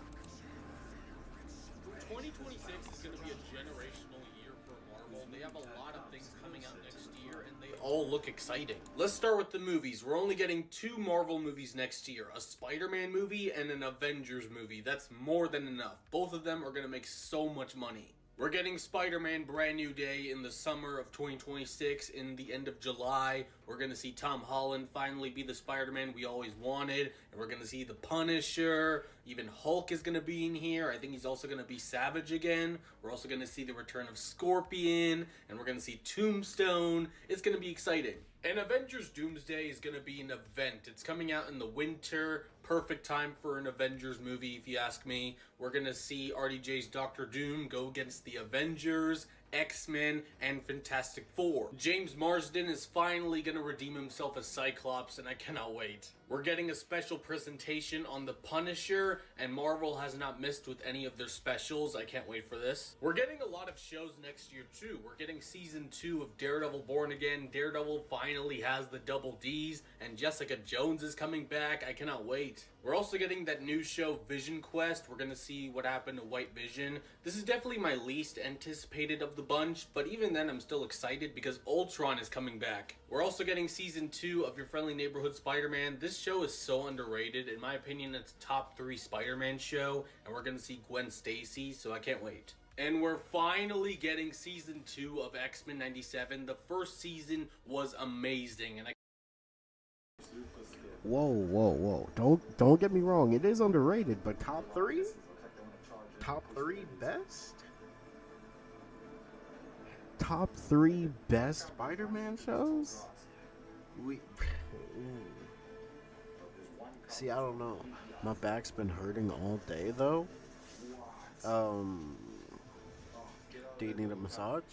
2026 is going to be a generational year for Marvel. They have a lot of things coming out next year, and they all look exciting. Let's start with the movies. We're only getting 2 Marvel movies next year, a Spider-Man movie and an Avengers movie. That's more than enough. Both of them are going to make so much money. We're getting Spider-Man Brand New Day in the summer of 2026, in the end of July. We're going to see Tom Holland finally be the Spider-Man we always wanted. And we're going to see the Punisher. Even Hulk is going to be in here. I think he's also going to be Savage again. We're also going to see the return of Scorpion. And we're going to see Tombstone. It's going to be exciting. And Avengers Doomsday is going to be an event. It's coming out in the winter. Perfect time for an Avengers movie, if you ask me. We're going to see RDJ's Doctor Doom go against the Avengers, X-Men, and Fantastic Four. James Marsden is finally going to redeem himself as Cyclops, and I cannot wait. We're getting a special presentation on the Punisher, and Marvel has not missed with any of their specials. I can't wait for this. We're getting a lot of shows next year too. We're getting season 2 of Daredevil Born Again. Daredevil finally has the double Ds, and Jessica Jones is coming back. I cannot wait. We're also getting that new show Vision Quest. We're gonna see what happened to White Vision. This is definitely my least anticipated of the bunch, but even then I'm still excited because Ultron is coming back. We're also getting season 2 of Your Friendly Neighborhood Spider-Man. This show is so underrated. In my opinion, it's top 3 Spider-Man show, and we're gonna see Gwen Stacy, so I can't wait. And we're finally getting season 2 of X-Men 97. The first season was amazing, and Whoa, whoa, whoa! Don't get me wrong. It is underrated, but top three best. Top three best Spider-Man shows. See, I don't know. My back's been hurting all day though. Do you need a massage?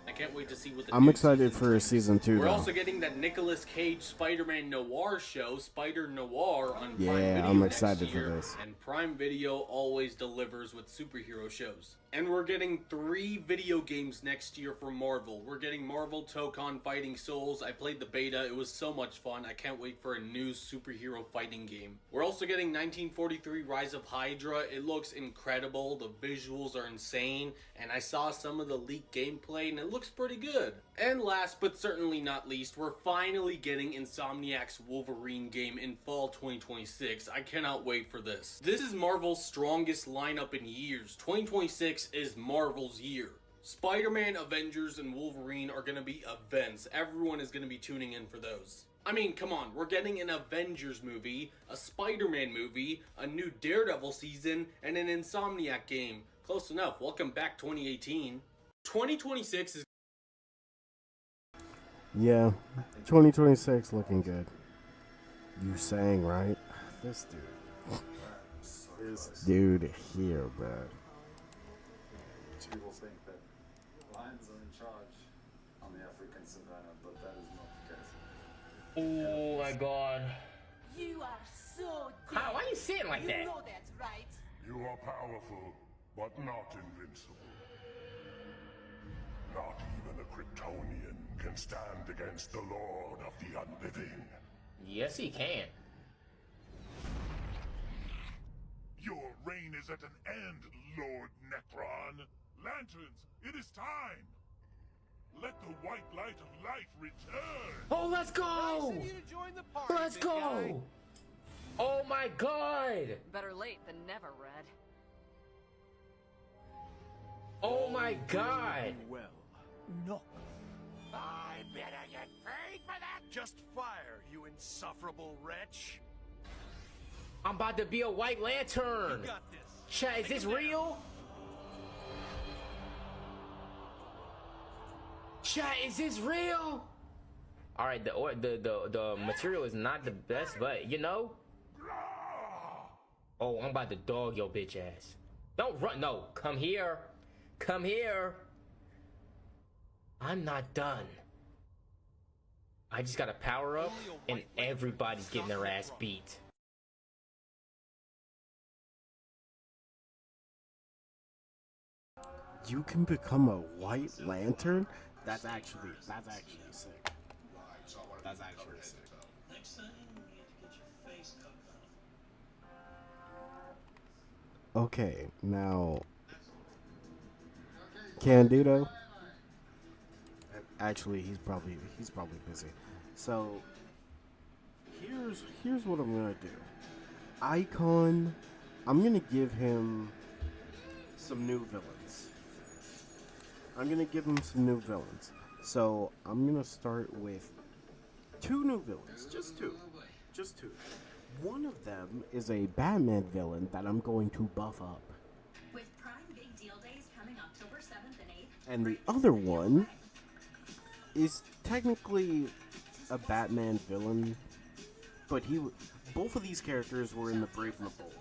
I can't wait to see what the I'm new excited season for brings. season 2 We're though. also getting that Nicolas Cage Spider-Man Noir show, Spider Noir, on Prime Yeah, Video I'm next excited for year. this. And Prime Video always delivers with superhero shows. And we're getting 3 video games next year from Marvel. We're getting Marvel Tokon Fighting Souls. I played the beta. It was so much fun. I can't wait for a new superhero fighting game. We're also getting 1943 Rise of Hydra. It looks incredible. The visuals are insane. And I saw some of the leaked gameplay and it looks pretty good. And last but certainly not least, we're finally getting Insomniac's Wolverine game in fall 2026. I cannot wait for this. This is Marvel's strongest lineup in years. 2026 is Marvel's year. Spider-Man, Avengers, and Wolverine are going to be events. Everyone is going to be tuning in for those. I mean, come on, we're getting an Avengers movie, a Spider-Man movie, a new Daredevil season, and an Insomniac game. Close enough. Welcome back, 2018. 2026 is... Yeah, 2026 looking good. You sang, right? This dude here, bro. People think that lions are in charge on the African savannah, but that is not the case. Oh my god. You are so How? Why are you sitting like that? You know that's right. You are powerful, but not invincible. Not even a Kryptonian can stand against the Lord of the Unliving. Yes, he can. Your reign is at an end, Lord Necron. Lanterns, it is time. Let the white light of life return. Oh, let's go! Let's go! Oh my god! Better late than never, Red. Oh my god! Well, no. I better get paid for that. Just fire, you insufferable wretch. I'm about to be a white lantern. You got this. Chat, is this real? Chat, is this real? All right, the material is not the best, but you know. Oh, I'm about to dog your bitch ass. Don't run. No, come here. Come here. I'm not done. I just gotta power up, and everybody's getting their ass beat. You can become a white lantern? That's actually sick. That's actually sick. Okay, now Candido. Actually, he's probably busy. So here's what I'm gonna do. Icon, I'm gonna give him some new villains. So I'm gonna start with 2 new villains, just two. One of them is a Batman villain that I'm going to buff up. With Prime Big Deal Days coming October 7th and 8th. And the other one is technically a Batman villain, but both of these characters were in the Brave and the Bold. 40%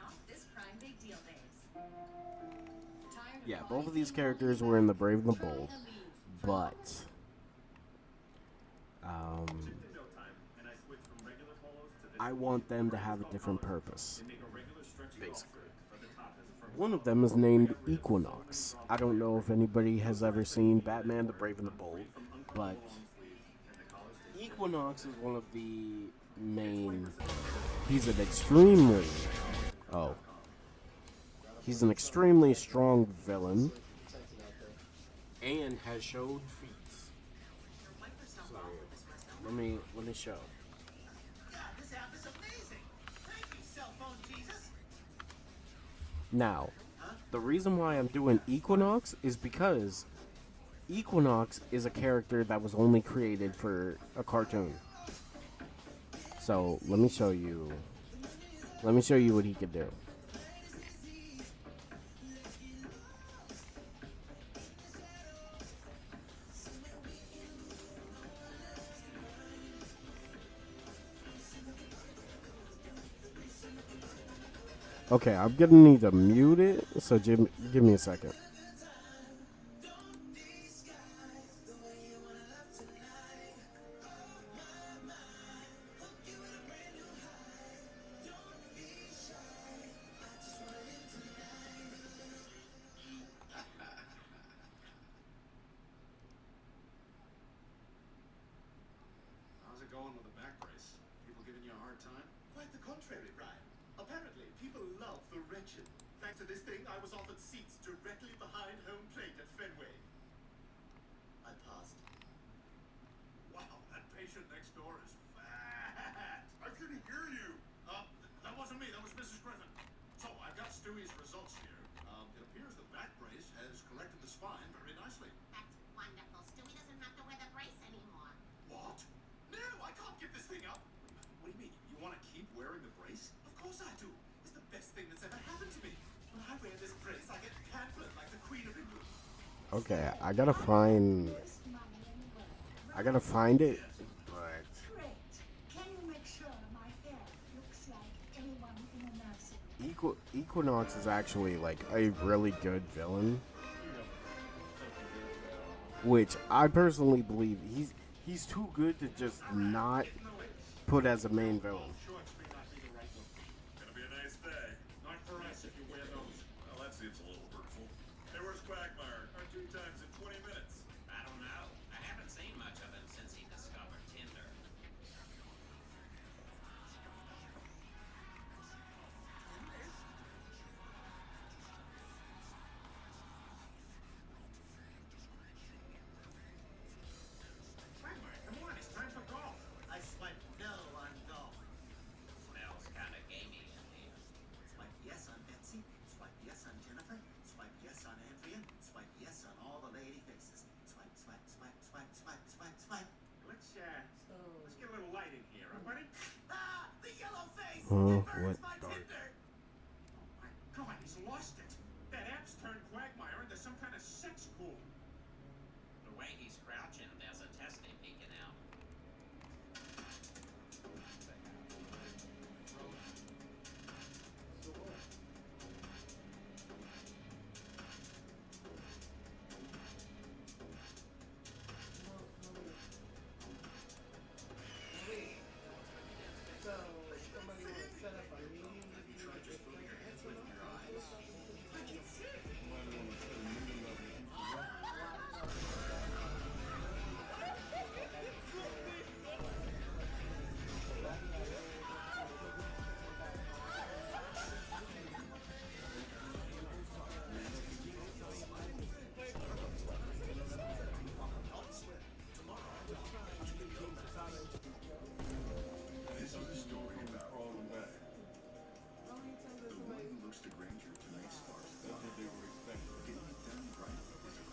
off this Prime Big Deal Days. Yeah, both of these characters were in the Brave and the Bold, but I want them to have a different purpose. Basically, one of them is named Equinox. I don't know if anybody has ever seen Batman: The Brave and the Bold, but Equinox is one of the main. He's an extremely strong villain and has showed feats. So, let me show. This app is amazing. Thank you, cell phone Jesus. Now, the reason why I'm doing Equinox is because Equinox is a character that was only created for a cartoon. So let me show you. Let me show you what he could do. Okay, I'm gonna need to mute it. So give me a second. How's it going with the back brace? People giving you a hard time? Quite the contrary, Brian. Apparently, people love the wretched. Thanks to this thing, I was offered seats directly behind home plate at Fenway. I passed. Wow, that patient next door is fat. I couldn't hear you. That wasn't me. That was Mrs. Griffin. So I've got Stewie's results here. It appears the back brace has corrected the spine very nicely. That's wonderful. Stewie doesn't have to wear the brace anymore. What? No, I can't give this thing up. What do you mean? You want to keep wearing the brace? Of course I do. It's the best thing that's ever happened to me. When I wear this brace, I get pampered like the Queen of England. Okay, I gotta find it. But Great. Can you make sure my hair looks like anyone in a nursery? Equinox is actually like a really good villain, which I personally believe he's too good to just not put as a main villain. Gonna be a nice day. Not for us if you wear those. Well, that seems a little hurtful. Hey, where's Quagmire? Our 2 times in 20 minutes. I don't know. I haven't seen much of him since he discovered Tinder. Quagmire, come on, it's time for golf. I swipe no on golf. Smells kind of gamey in here. Swipe yes on Betsy. Swipe yes on Jennifer. Swipe yes on Andrea. Swipe yes on all the lady faces. Swipe, swipe, swipe, swipe, swipe, swipe, swipe. Let's get a little light in here. Everybody? Ah, the yellow face! Oh, It burns what my dark. Tinder! Oh my God, he's lost it. That app's turned Quagmire into some kind of sex ghoul. The way he's crouching, there's a testy peeking out. This is a story about the woman who looks to Granger tonight's stars. That's what they were expecting. Getting it done right is a crime.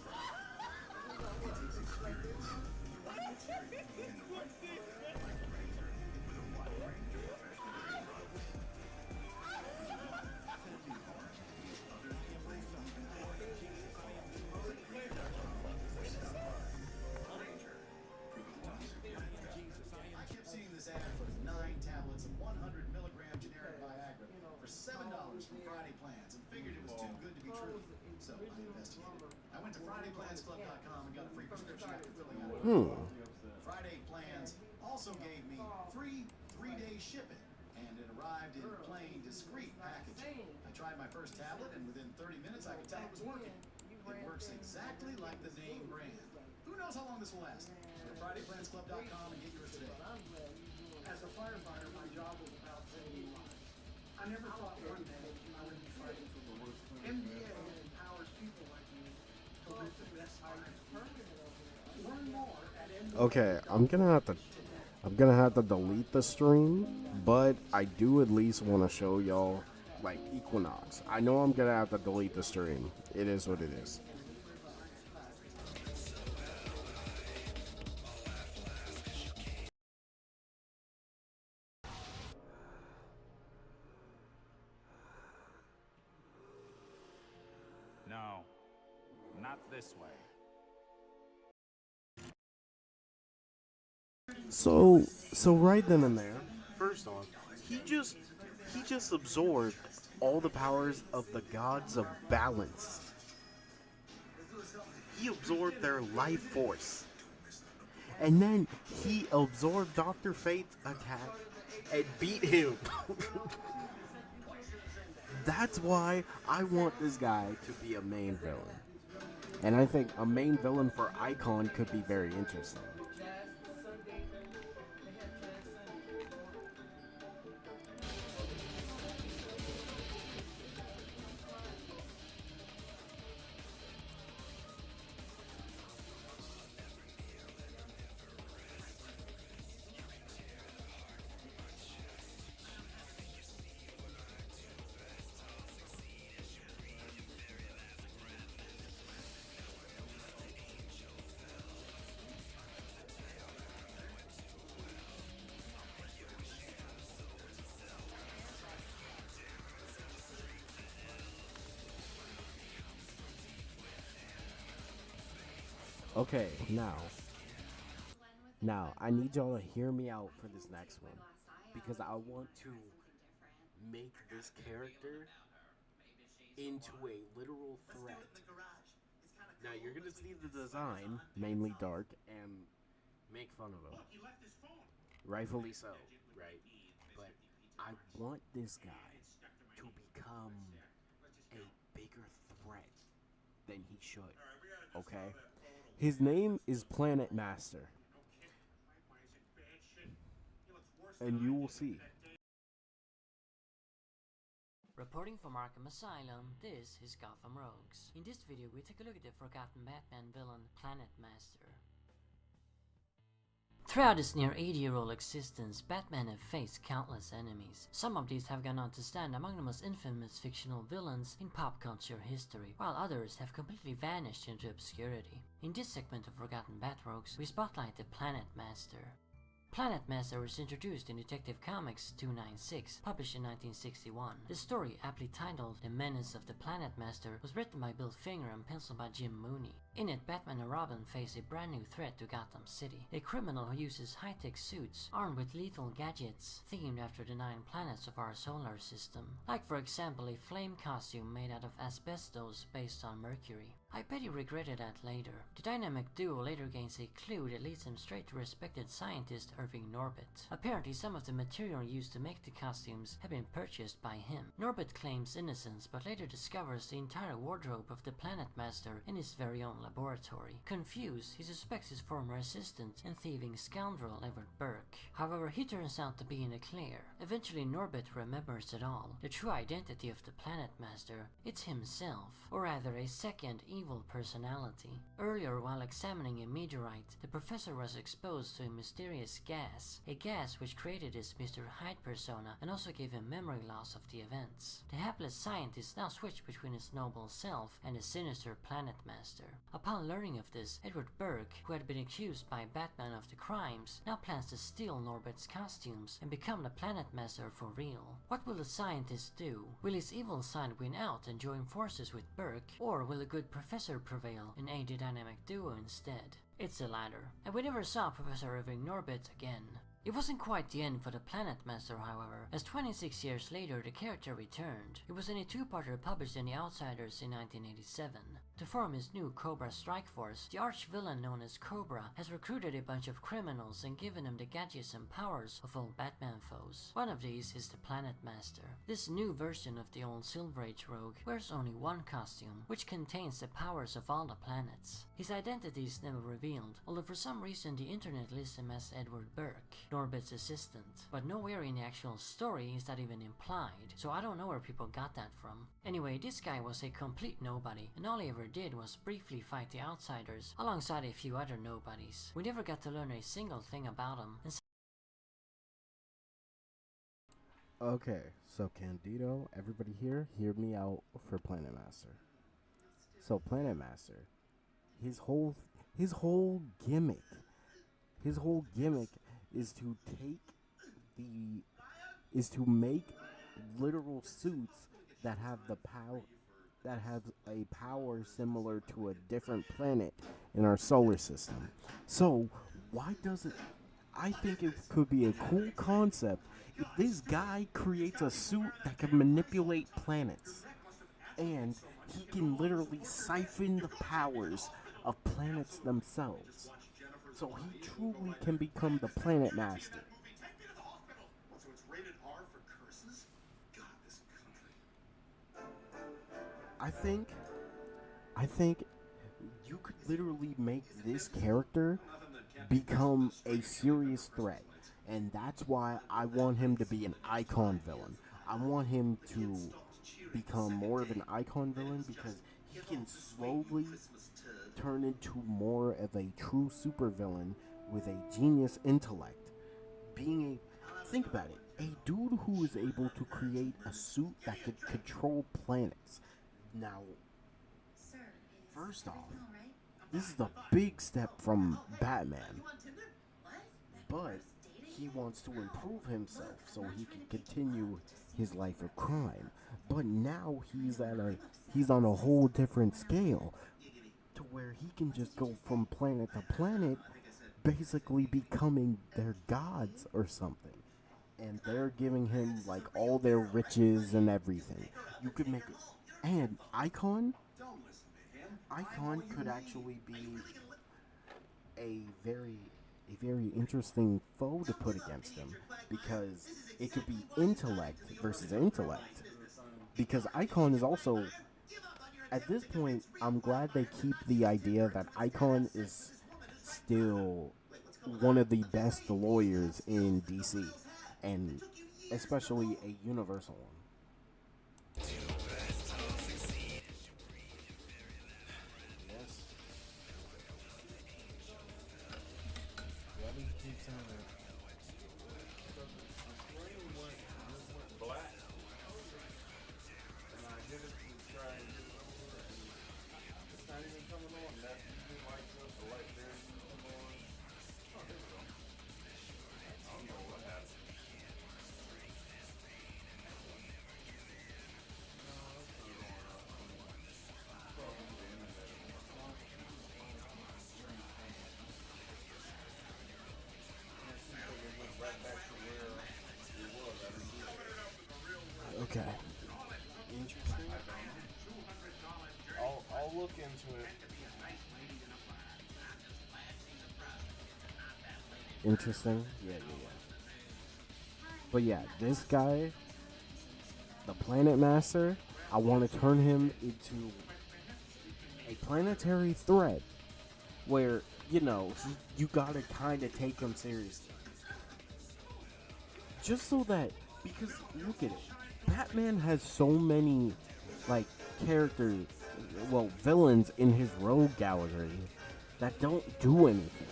It takes experience, the right material, and the right partner like Granger with a wide range of professional drugs. Working hard means other people even harder. Call Granger for the ones who get it done. I kept seeing this ad for 9 tablets of 100 milligram generic Viagra for $7 from Friday Plans and figured it was too good to be true. So I investigated. I went to FridayPlansClub.com and got a free prescription after filling out. Friday Plans also gave me free 3-day shipping, and it arrived in plain, discreet packaging. I tried my first tablet, and within 30 minutes I could tell it was working. It works exactly like the name brand. Who knows how long this will last? Go to FridayPlansClub.com and get yours today. As a firefighter, my job was about saving lives. I never thought one day I would be fighting for the worst. MBA empowers people like me to live the best life. Learn more at MBA. Okay, I'm gonna have to delete the stream, but I do at least want to show y'all like Equinox. I know I'm gonna have to delete the stream. It is what it is. No, not this way. So right then and there, first off, he just absorbed all the powers of the gods of balance. He absorbed their life force. And then he absorbed Dr. Fate's attack and beat him. That's why I want this guy to be a main villain. And I think a main villain for Icon could be very interesting. Okay, now I need y'all to hear me out for this next one, because I want to make this character into a literal threat. Now you're gonna see the design, mainly dark, and make fun of him. Rightfully so, right? But I want this guy to become a bigger threat than he should, okay? His name is Planet Master. And you will see. Reporting from Arkham Asylum, this is Gotham Rogues. In this video we take a look at the forgotten Batman villain, Planet Master. Throughout his near 80-year-old existence, Batman has faced countless enemies. Some of these have gone on to stand among the most infamous fictional villains in pop culture history, while others have completely vanished into obscurity. In this segment of Forgotten Batrogues, we spotlight the Planet Master. Planet Master was introduced in Detective Comics 296, published in 1961. The story, aptly titled The Menace of the Planet Master, was written by Bill Finger and penciled by Jim Mooney. In it, Batman and Robin face a brand new threat to Gotham City, a criminal who uses high-tech suits armed with lethal gadgets themed after the 9 planets of our solar system, like for example a flame costume made out of asbestos based on Mercury. I bet he regretted that later. The dynamic duo later gains a clue that leads them straight to respected scientist Irving Norbit. Apparently some of the material used to make the costumes have been purchased by him. Norbit claims innocence but later discovers the entire wardrobe of the Planet Master in his very own laboratory. Confused, he suspects his former assistant and thieving scoundrel Everett Burke. However, he turns out to be in the clear. Eventually Norbit remembers it all. The true identity of the Planet Master, it's himself, or rather a second evil personality. Earlier, while examining a meteorite, the professor was exposed to a mysterious gas, a gas which created his Mr. Hyde persona and also gave him memory loss of the events. The hapless scientist now switched between his noble self and the sinister Planet Master. Upon learning of this, Edward Burke, who had been accused by Batman of the crimes, now plans to steal Norbit's costumes and become the Planet Master for real. What will the scientist do? Will his evil side win out and join forces with Burke, or will a good professor prevail and aid the dynamic duo instead? It's the latter, and we never saw Professor Irving Norbit again. It wasn't quite the end for the Planet Master, however, as 26 years later the character returned. It was in a two-parter published in The Outsiders in 1987. To form his new Cobra Strike Force, the arch-villain known as Cobra has recruited a bunch of criminals and given them the gadgets and powers of all Batman foes. One of these is the Planet Master. This new version of the old Silver Age rogue wears only one costume, which contains the powers of all the planets. His identity is never revealed, although for some reason the internet lists him as Edward Burke, Norbit's assistant. But nowhere in the actual story is that even implied, so I don't know where people got that from. Anyway, this guy was a complete nobody, and all he ever did was briefly fight the Outsiders alongside a few other nobodies. We never got to learn a single thing about him, and Okay, so Candido, everybody here, hear me out for Planet Master. So Planet Master, his whole his whole gimmick, his whole gimmick is to take the is to make literal suits that have the power that have a power similar to a different planet in our solar system. So why doesn't I think it could be a cool concept if this guy creates a suit that can manipulate planets and he can literally siphon the powers of planets themselves. So he truly can become the Planet Master. So it's rated R for curses? God, this country. I think you could literally make this character become a serious threat. And that's why I want him to be an icon villain. I want him to become more of an icon villain because he can slowly turn into more of a true supervillain with a genius intellect. Think about it, a dude who is able to create a suit that could control planets. Now, first off, this is a big step from Batman, but he wants to improve himself so he can continue his life of crime. But now he's on a whole different scale to where he can just go from planet to planet, basically becoming their gods or something. And they're giving him like all their riches and everything. You could make it, and Icon could actually be a very interesting foe to put against him because it could be intellect versus intellect. Because Icon is also, at this point, I'm glad they keep the idea that Icon is still one of the best lawyers in DC, and especially a universal one. Yes. Why do you keep saying that? Because the screen went black, and I hit it to try and get it over, and it's not even coming on. That's usually like the light there usually come on. Oh, there we go. I don't know what happened. No, it's not going up. It's probably the internet. Can't see because it went right back to where it was. I didn't do that. Okay. Interesting. I don't know. I'll look into it. Interesting. Yeah. But yeah, this guy, the Planet Master, I want to turn him into a planetary threat where, you gotta kind of take him seriously. Just so that, because look at it, Batman has so many, characters, villains in his rogue gallery that don't do anything.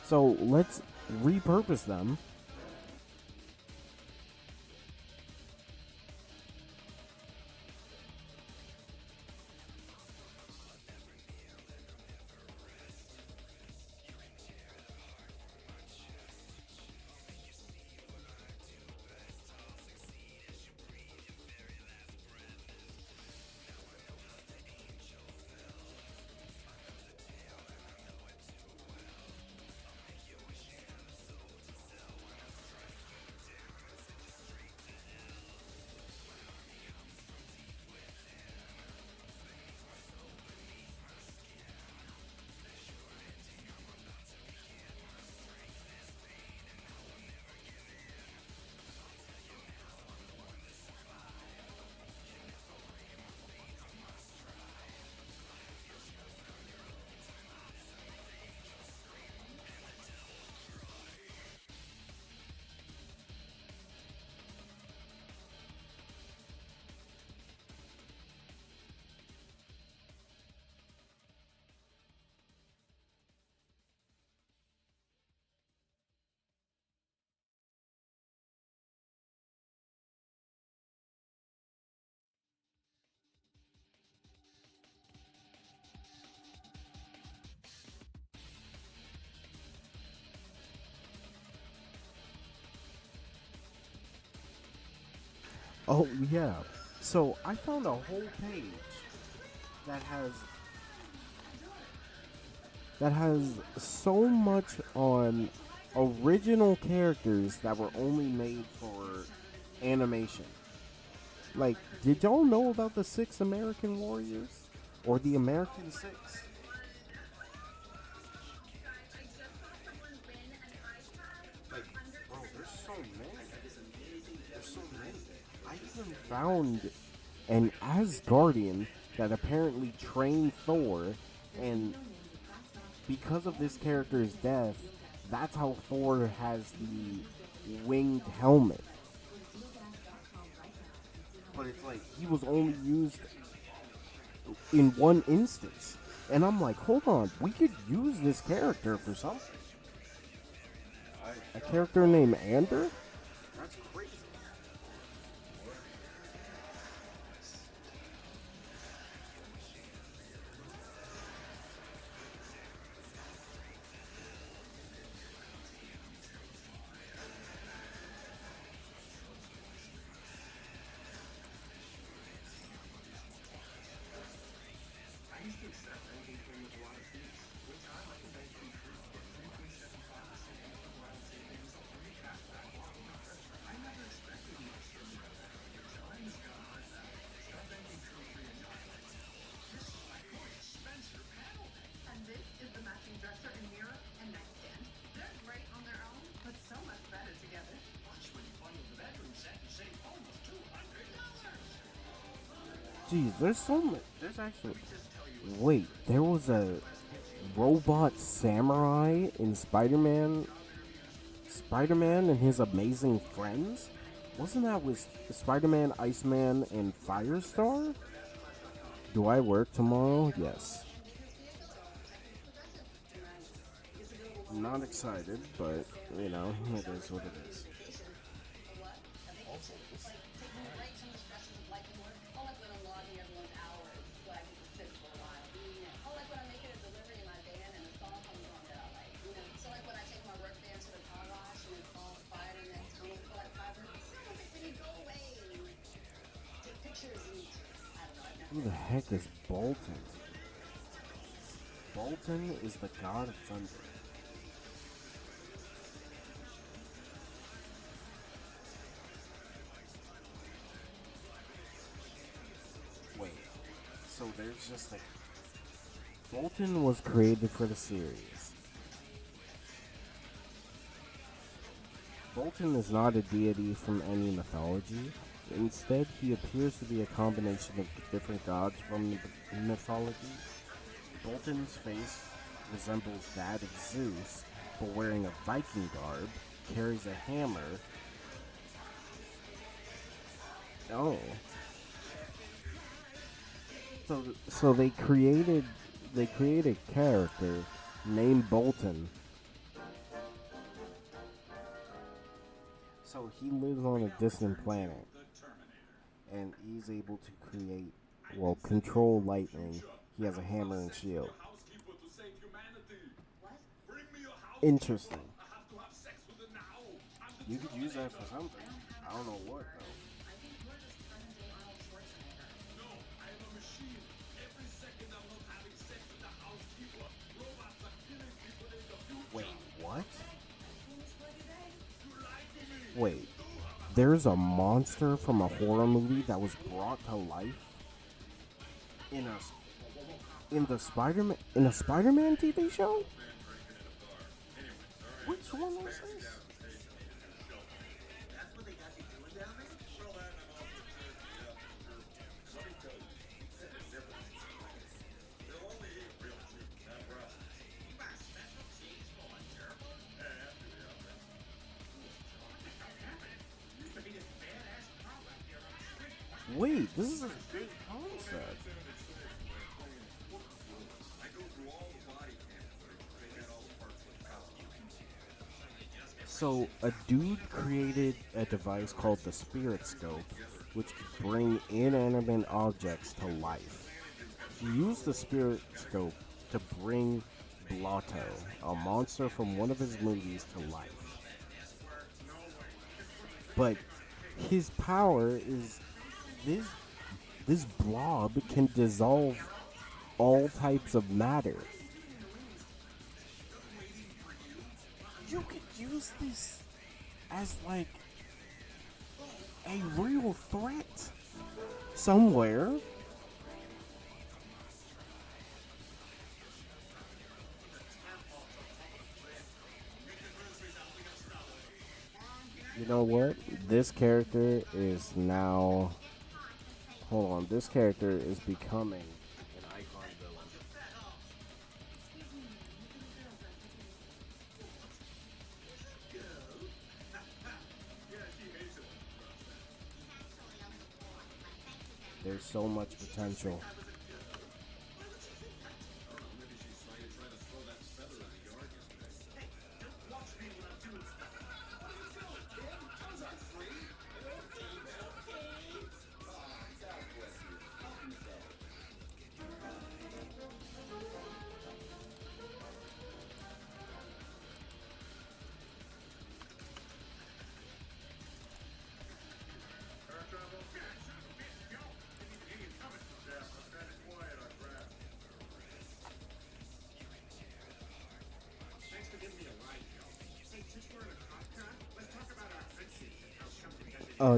So let's repurpose them. Oh yeah. So I found a whole page that has so much on original characters that were only made for animation. Like, did y'all know about the 6 American Warriors? Or the American Six? Like, bro, there's so many. There's so many. I even found an Asgardian that apparently trained Thor, and because of this character's death, that's how Thor has the winged helmet. But it's like he was only used in one instance. And I'm like, hold on, we could use this character for something. A character named Ander? That's crazy. I used to accept anything came with a lot of fees. With time, I can bank fee free. Get 3.75% annual savings, 3 cashback while on my credit card. I never expected much from the other. Time has gone hard now. Start banking fee free in your life. This is my most expensive panel. And this is the matching dresser and mirror and nightstand. They're great on their own, but so much better together. Plus, when you bundle the bedroom set, you save almost $200. Geez, there's so much. There's actually. Wait, there was a robot samurai in Spider-Man. Spider-Man and his amazing friends? Wasn't that with Spider-Man, Iceman, and Firestar? Do I work tomorrow? Yes. I'm not excited, but, you know, it is what it is. Who the heck is Bolton? Bolton is the god of thunder. Wait, so there's just like... Bolton was created for the series. Bolton is not a deity from any mythology. Instead, he appears to be a combination of different gods from the mythology. Bolton's face resembles that of Zeus, but wearing a Viking garb, carries a hammer. Oh. So they created a character named Bolton. So he lives on a distant planet, and he's able to create, well, control lightning. He has a hammer and shield. Interesting. You could use that for something. I don't know what, though. Wait, what? Wait, there's a monster from a horror movie that was brought to life in a Spider-Man TV show? Which one was this? Wait, this is a good concept. So, a dude created a device called the Spirit Scope, which could bring inanimate objects to life. He used the Spirit Scope to bring Blotto, a monster from one of his movies, to life. But his power is this this blob can dissolve all types of matter. You could use this as like a real threat somewhere. You know what? This character is now. Hold on. This character is becoming an icon villain. There's so much potential.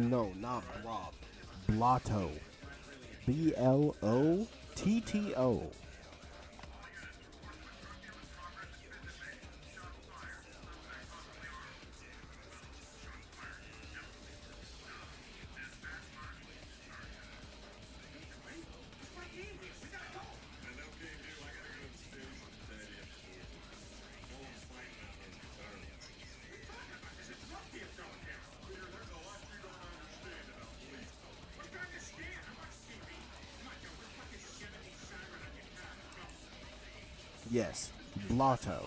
No, not Blob. Blotto. Blotto. Yes, Blotto.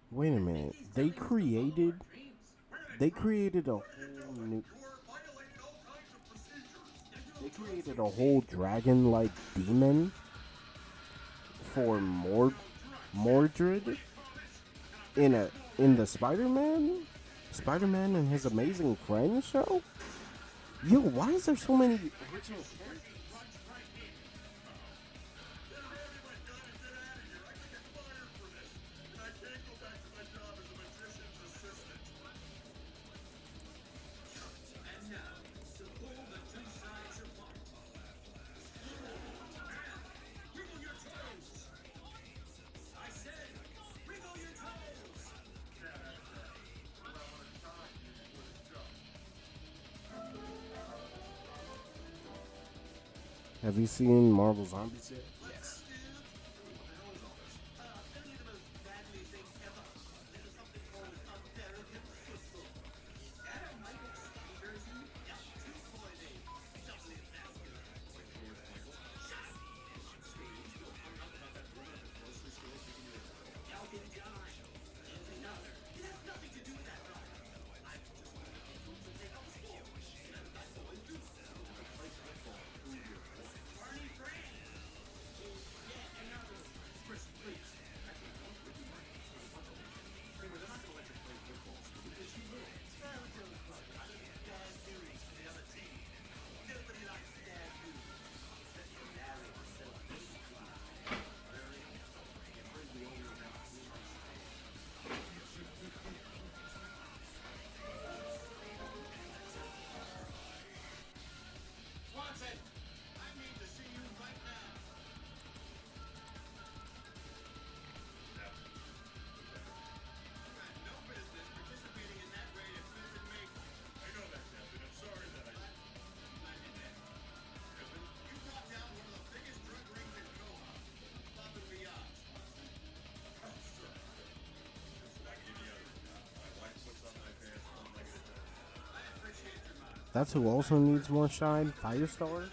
Wait a minute. They created a whole new. They created a whole dragon-like demon for Mordred in the Spider-Man and His Amazing Friends show. Yo, why is there so many original characters? Have you seen Marvel Zombies yet? Yes. That's who also needs more shine. Firestar.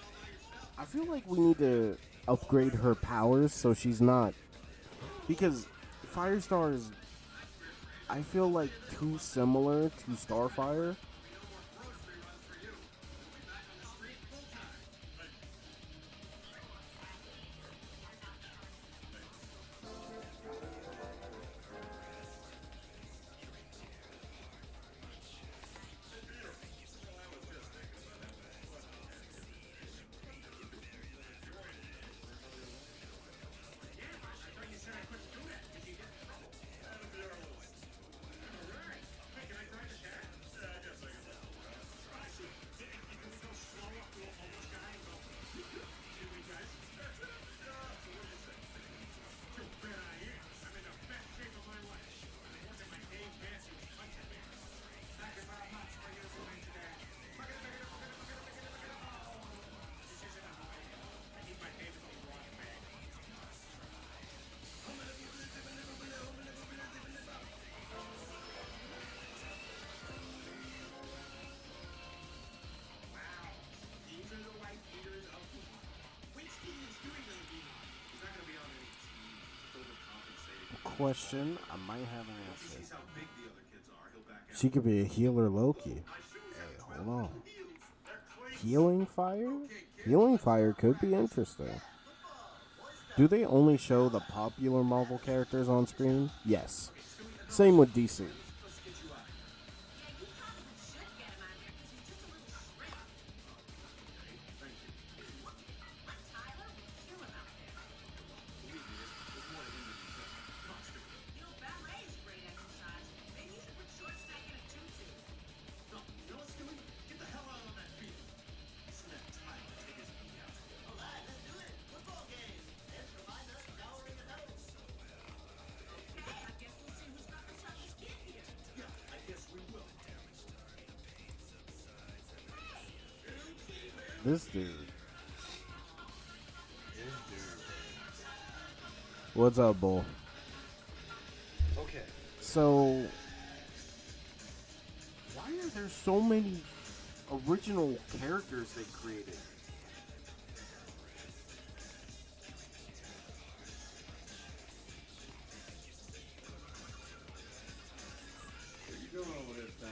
I feel like we need to upgrade her powers so she's not, because Firestar is. I feel like too similar to Starfire. Question, I might have an answer. She could be a healer Loki. Hey, hold on. Healing Fire? Healing Fire could be interesting. Do they only show the popular Marvel characters on screen? Yes. Same with DC. This dude. What's up, Bull? Okay. So, why are there so many original characters they created? What are you doing over there, Stan?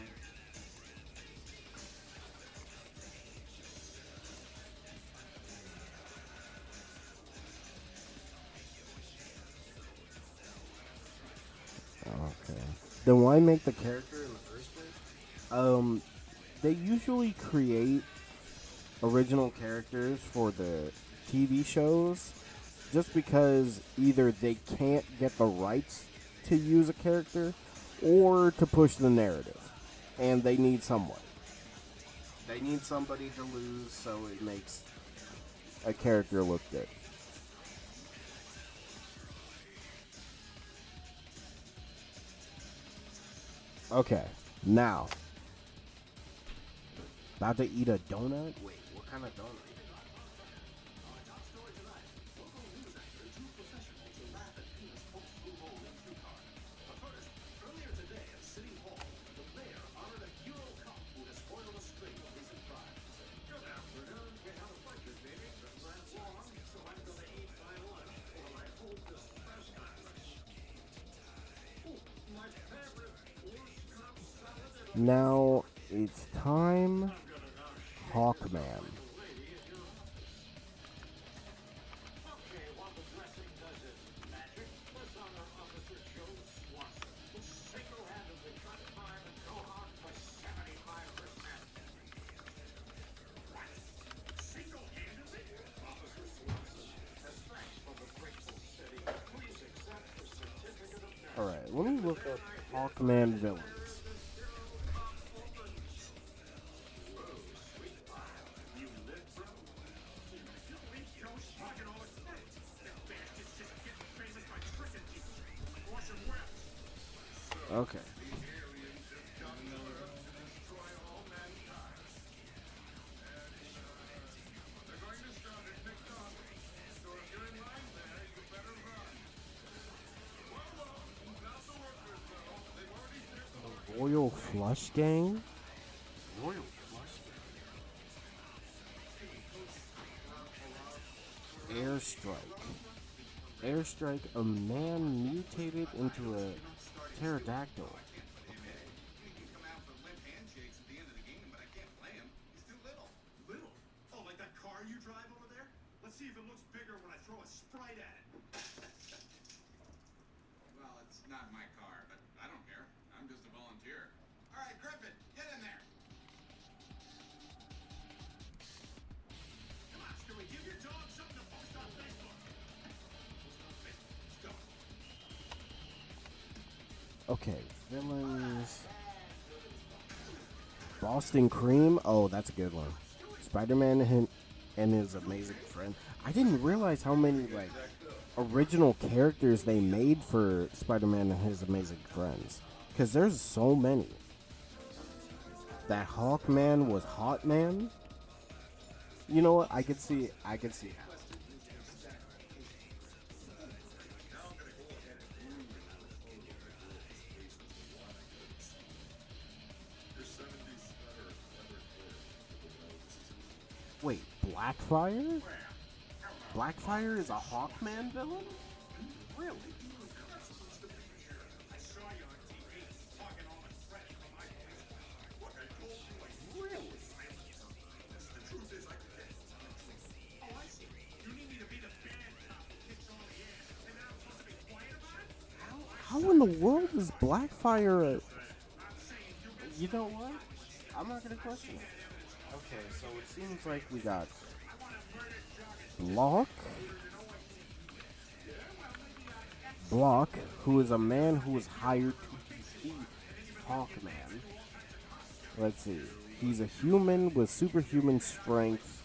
Okay. Then why make the character in the first place? They usually create original characters for the TV shows just because either they can't get the rights to use a character or to push the narrative. And they need someone. They need somebody to lose so it makes a character look good. Okay, now. About to eat a donut? Wait, what kind of donut? Now it's time, Hawkman. Alright, let me look up Hawkman villains. Okay. The Royal Flush Gang? Royal Flush Gang. Airstrike. Airstrike, a man mutated into a pterodactyl. He can come out for limp handshakes at the end of the game, but I can't play him. He's too little. Little? Oh, like that car you drive over there? Let's see if it looks bigger when I throw a Sprite at it. Well, it's not my car, but I don't care. I'm just a volunteer. All right, Griffin, get in there. Come on, Stewie, give your dog something to post on Facebook. Let's go. Okay, villains. Boston Cream. Oh, that's a good one. Spider-Man and his amazing friend. I didn't realize how many like original characters they made for Spider-Man and his amazing friends. Because there's so many. That Hawkman was Hotman. You know what? I could see how. Wait, Blackfire? Blackfire is a Hawkman villain? Really? How in the world is Blackfire a... You know what? I'm not gonna question it. Okay, so it seems like we got Block, who is a man who was hired to defeat Hawkman. Let's see. He's a human with superhuman strength,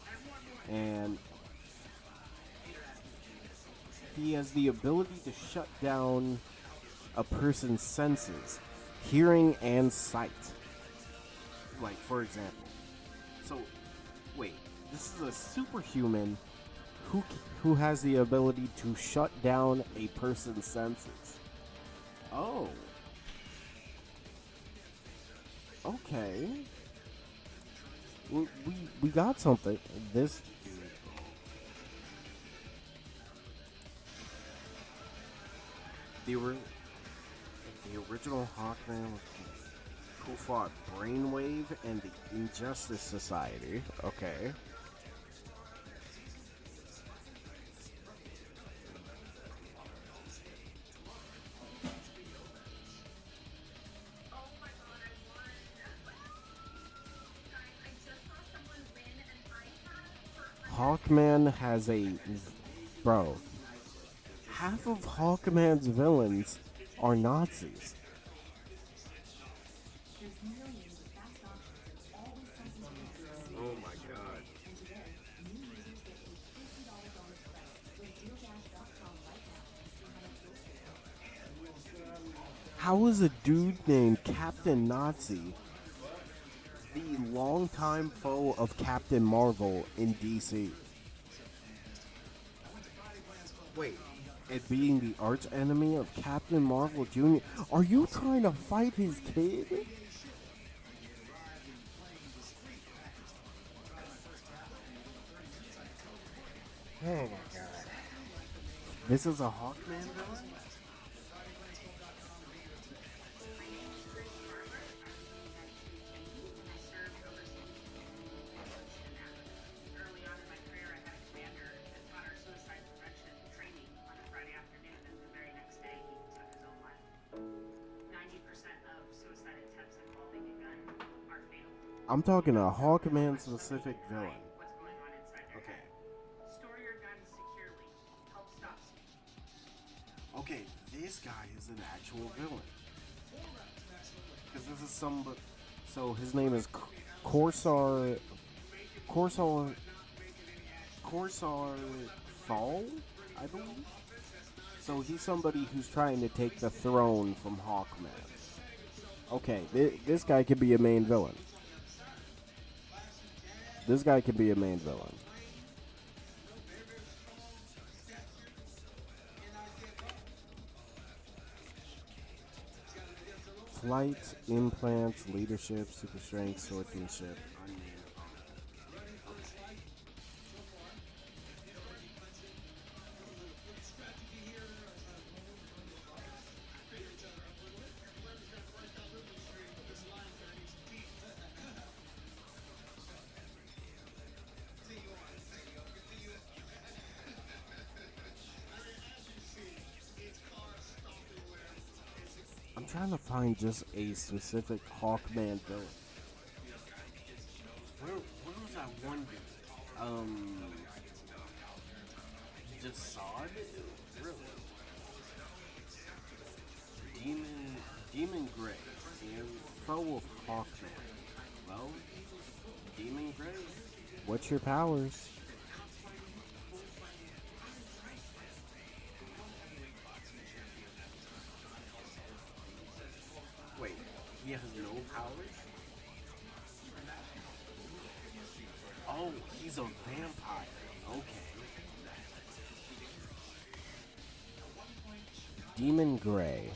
and he has the ability to shut down a person's senses, hearing and sight. Like, for example. So, wait, this is a superhuman who has the ability to shut down a person's senses. Oh. Okay. We got something. This dude. The original Hawkman was who fought Brainwave and the Injustice Society. Okay. Hawkman has a... Bro. Half of Hawkman's villains are Nazis. Oh my god. How is a dude named Captain Nazi the longtime foe of Captain Marvel in DC? Wait, it being the arch enemy of Captain Marvel Jr.? Are you trying to fight his kid? Oh my god. This is a Hawkman villain? I'm talking a Hawkman specific villain. Okay. Store your guns securely. Help stop. Okay, this guy is an actual villain. Because this is somebody. So his name is Corsair Fall, I believe. So he's somebody who's trying to take the throne from Hawkman. Okay, this guy could be a main villain. This guy could be a main villain. Flight, implants, leadership, super strength, swordsmanship, unnamed opponent. trying to find just a specific Hawkman villain. Where was that one dude? Desaad? Really? Demon Gray. The foe of Hawkman. Well, Demon Gray. What's your powers? Wait, he has no powers? Oh, he's a vampire. Okay. Demon Gray.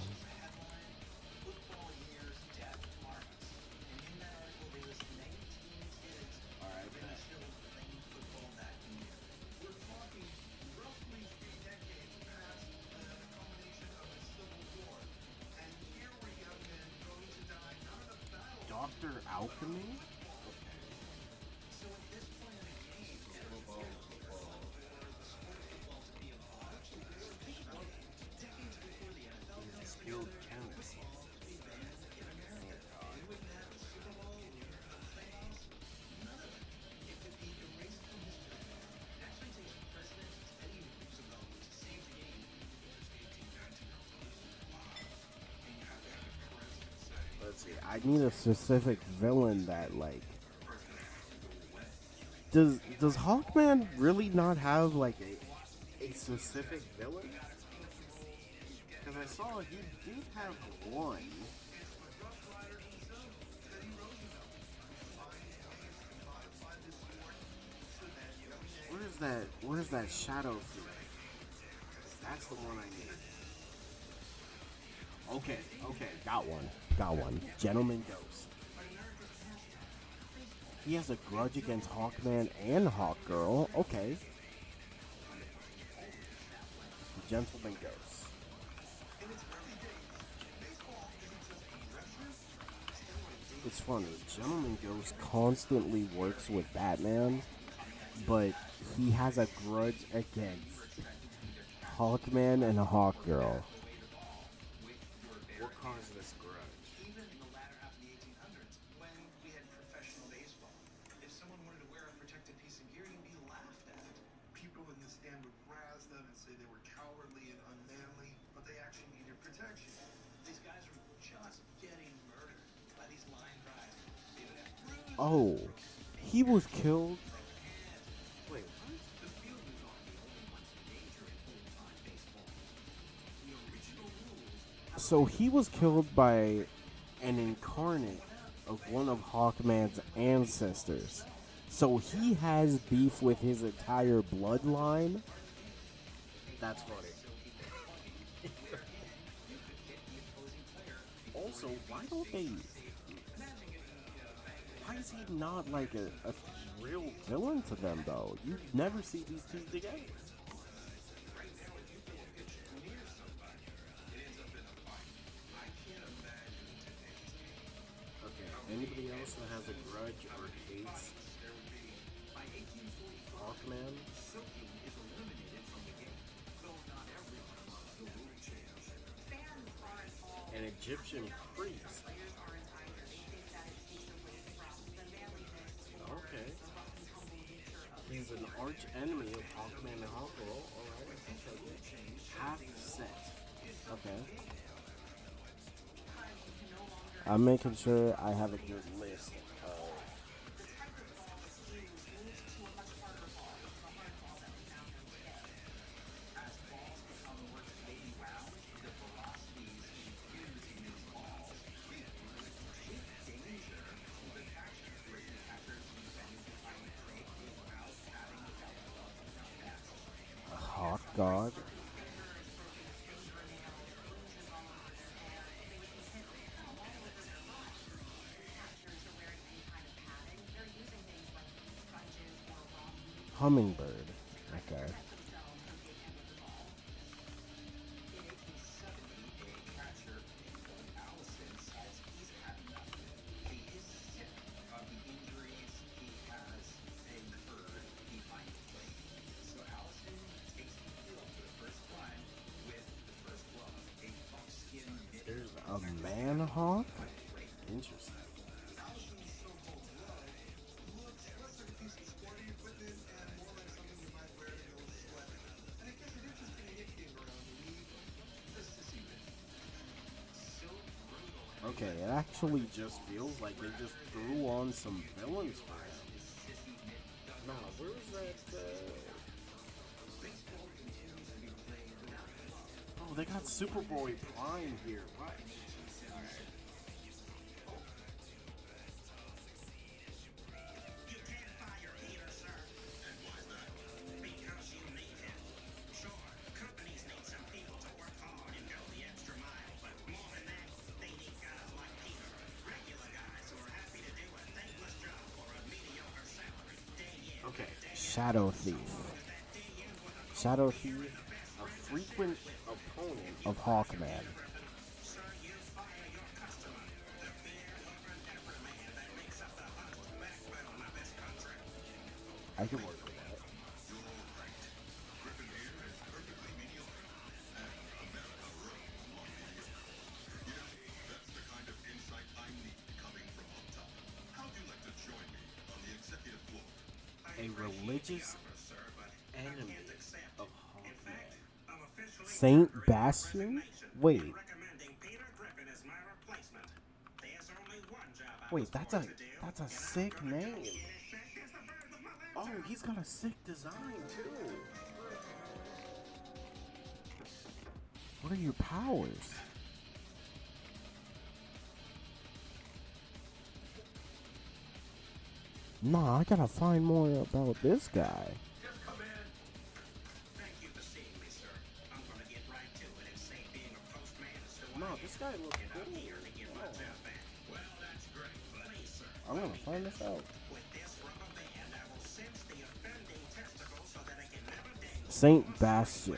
Dr. Alchemy? He's a skilled chemist. Let's see. I need a specific villain that like. Does Hawkman really not have like a specific villain? Because I saw he did have one. Where's that shadow thing? That's the one I need. Okay, got one. Gentleman Ghost. He has a grudge against Hawkman and Hawkgirl. Okay. Gentleman Ghost. It's funny. Gentleman Ghost constantly works with Batman, but he has a grudge against Hawkman and Hawkgirl. What caused this grudge? Even in the latter half of the 1800s, when we had professional baseball, if someone wanted to wear a protective piece of gear, you'd be laughed at. People in the stand would razz them and say they were cowardly and unmanly, but they actually needed protection. These guys were just getting murdered by these line guys. They would have bruises. Oh, he was killed. Wait. The field was on the only ones in danger in old-time baseball. The original rules. So he was killed by an incarnate of one of Hawkman's ancestors. So he has beef with his entire bloodline. That's funny. Also, why don't they... Why is he not like a real villain to them, though? You never see these two together. Okay, anybody else that has a grudge or hates Hawkman? An Egyptian priest. Okay. He's an arch enemy of Hawkman and Hawkgirl. Alright. Half set. Okay. I'm making sure I have a good list of... Hawk God. Hummingbird. Okay. There's A manhawk? Interesting. Okay, it actually just feels like they just threw on some villains for him. Nah, where's that, Oh, they got Superboy Prime here. What? Okay, Shadow Thief. Shadow Thief, a frequent opponent of Hawkman. I can work with that. A religious enemy of Hawkman. Saint Bastion? Wait. Wait, that's a sick name. Oh, he's got a sick design too. What are your powers? Nah, I gotta find more about this guy. No, this guy looks cool. I'm gonna find this out. Saint Bastion.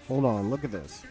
Hold on, look at this.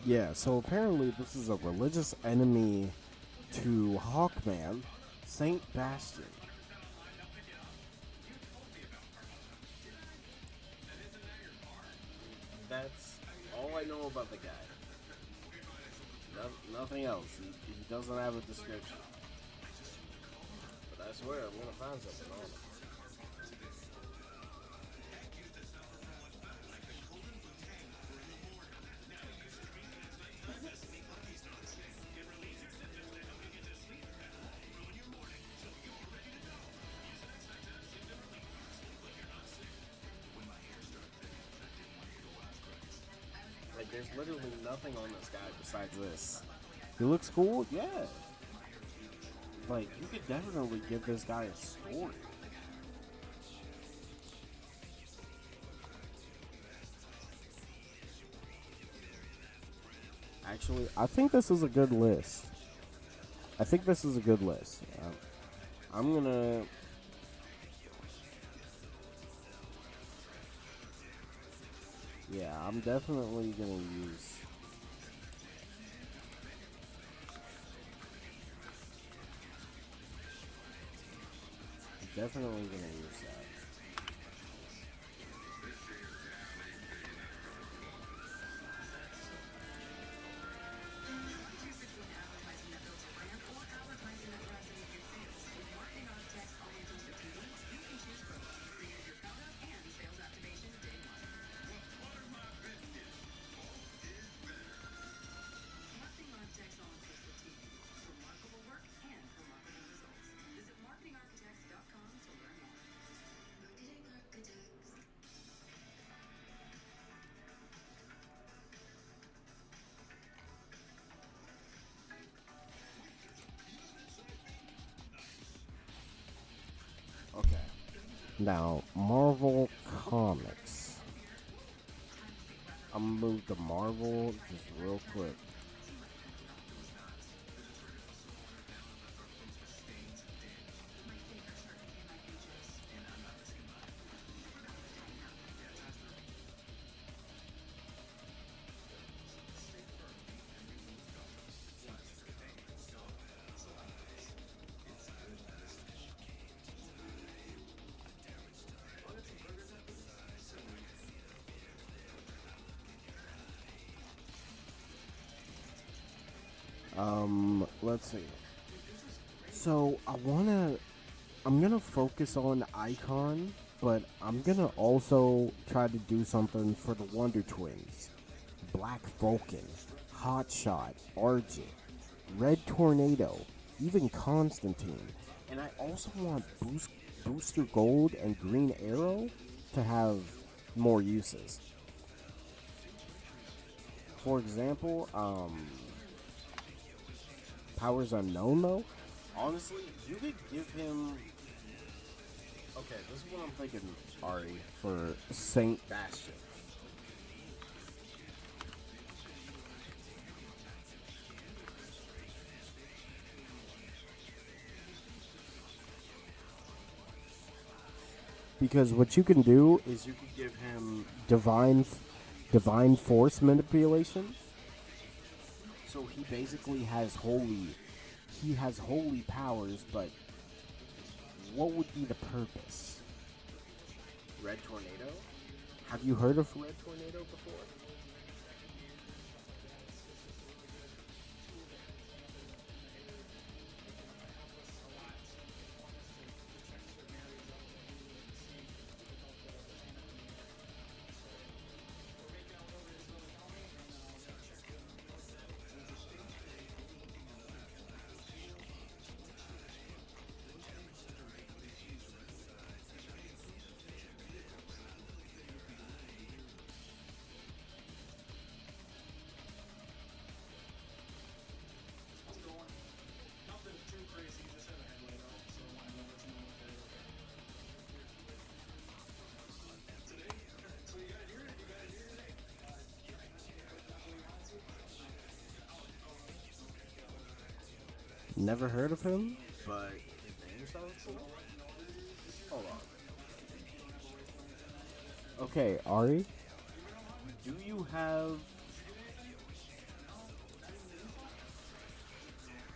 Yeah, so apparently this is a religious enemy to Hawkman, Saint Bastion. That's all I know about the guy. Nothing else. He doesn't have a description. But I swear I'm gonna find something on him. Like, there's literally nothing on this guy besides this. He looks cool? Yeah. Like, you could definitely give this guy a story. Actually, I think this is a good list. I'm gonna... Yeah, I'm definitely gonna use... Definitely gonna use that. Now, Marvel Comics. I'm gonna move to Marvel just real quick. Let's see. So I'm gonna focus on Icon, but I'm gonna also try to do something for the Wonder Twins, Black Vulcan, Hotshot, Argent, Red Tornado, even Constantine, and I also want Booster Gold and Green Arrow to have more uses. For example, Powers Unknown though. Honestly, you could give him. Okay, this is what I'm thinking, Ari, for Saint Bastion. Because what you can do is you can give him divine force manipulation. So he has holy powers, but what would be the purpose? Red Tornado? Have you heard of Red Tornado before? Nothing too crazy, just had a headlight out, so I wanted to let you know what that is. Today? So you gotta hear it? You gotta hear it? Never heard of him, but his name sounds cool. Hold on. Okay, Ari, do you have?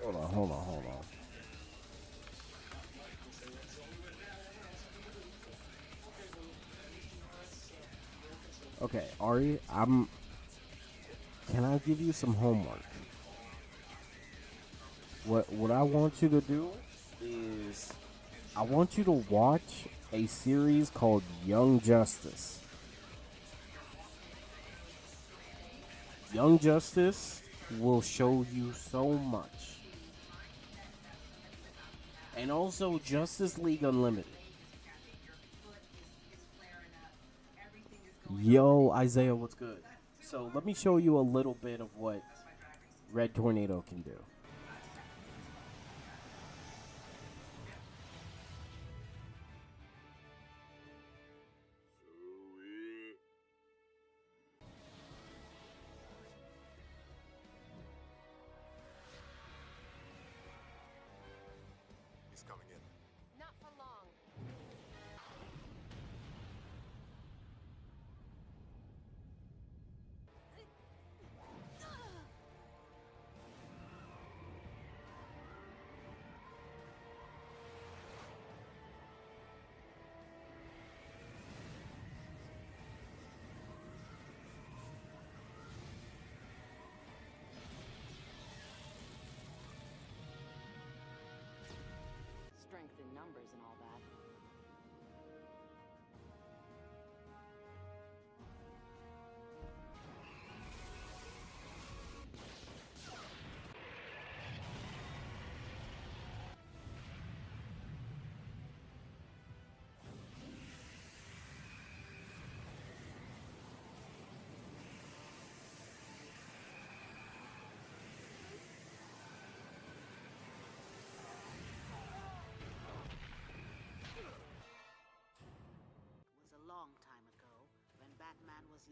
Hold on. Okay, Ari, Can I give you some homework? What I want you to do is I want you to watch a series called Young Justice. Young Justice will show you so much. And also Justice League Unlimited. Yo, Isaiah, what's good? So let me show you a little bit of what Red Tornado can do. He's coming in. Not for long. Strength in numbers and all that.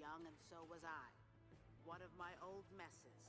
young, and so was I. One of my old messes.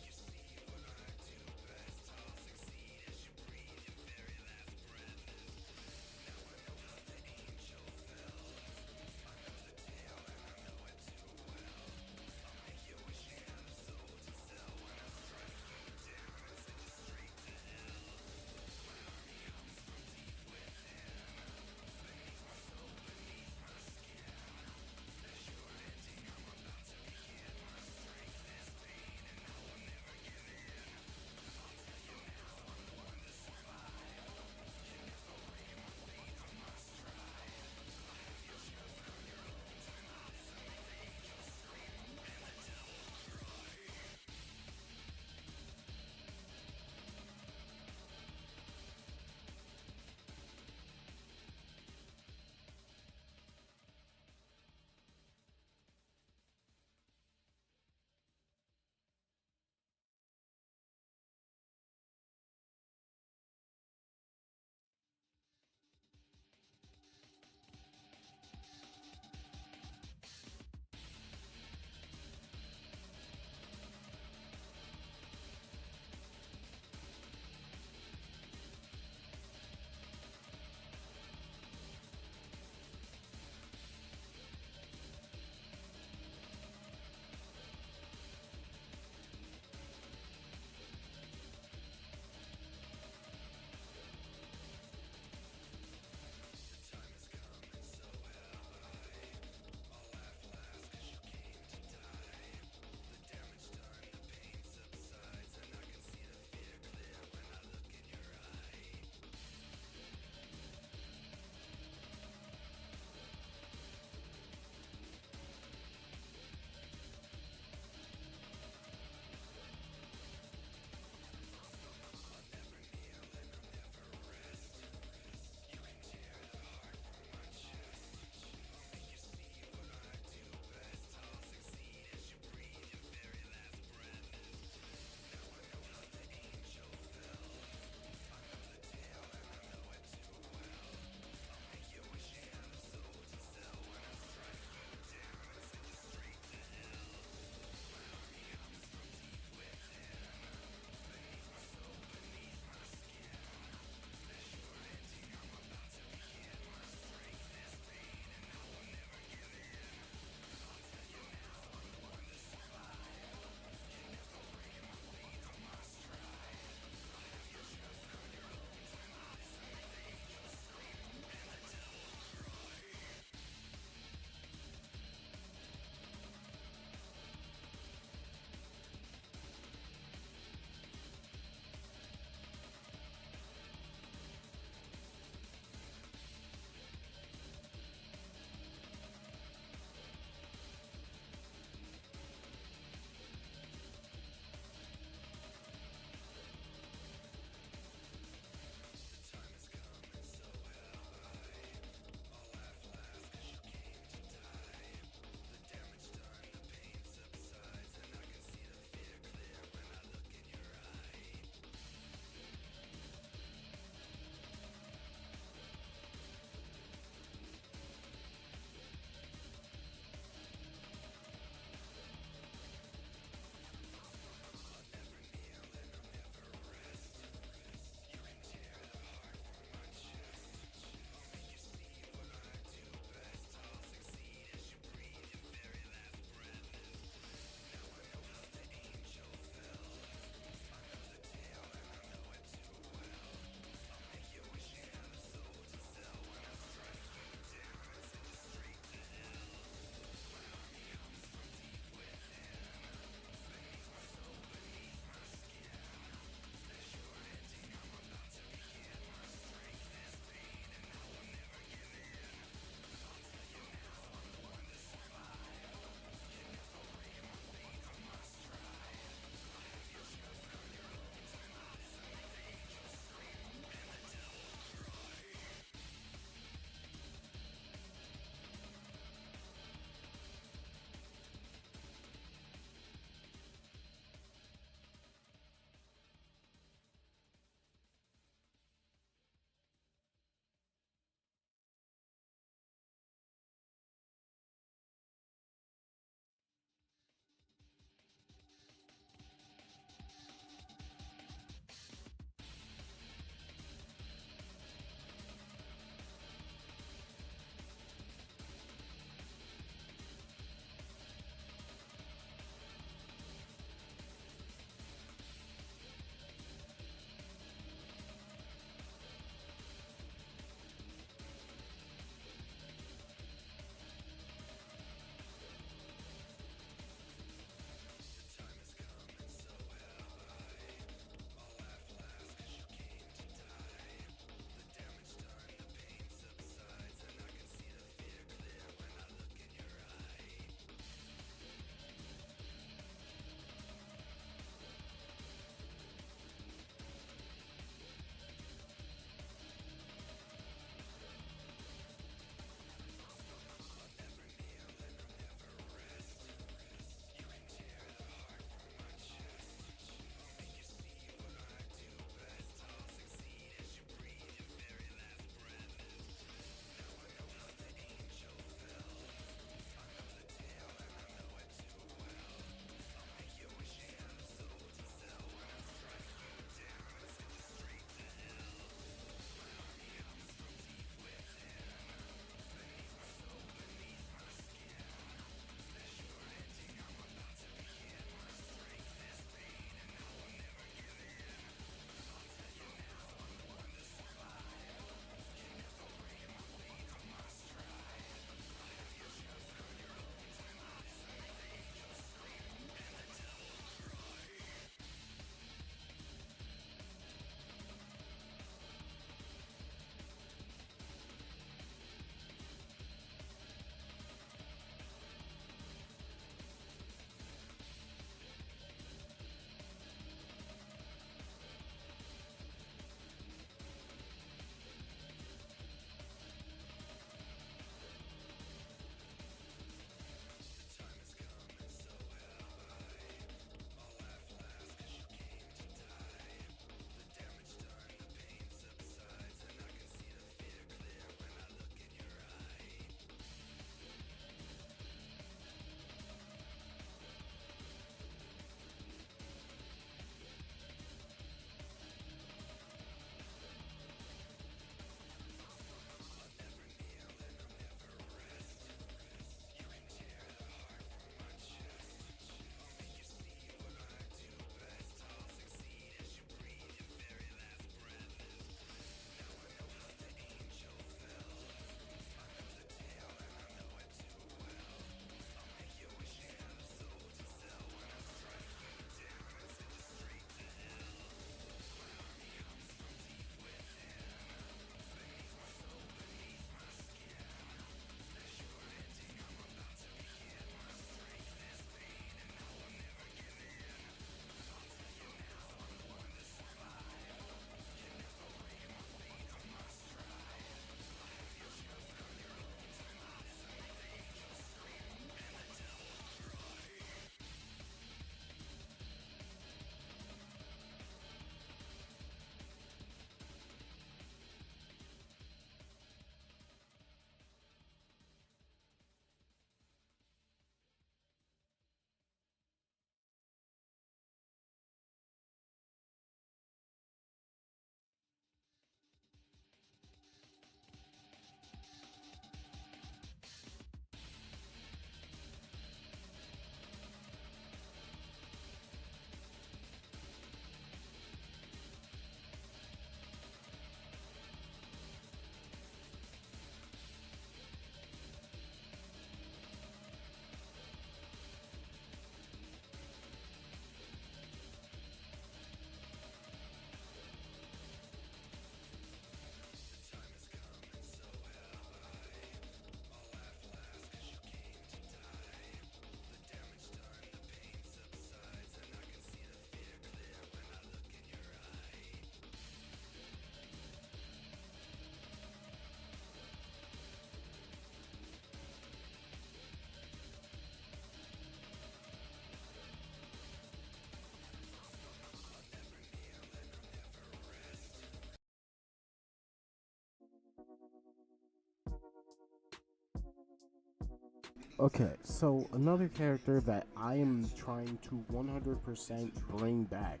Okay, so another character that I am trying to 100% bring back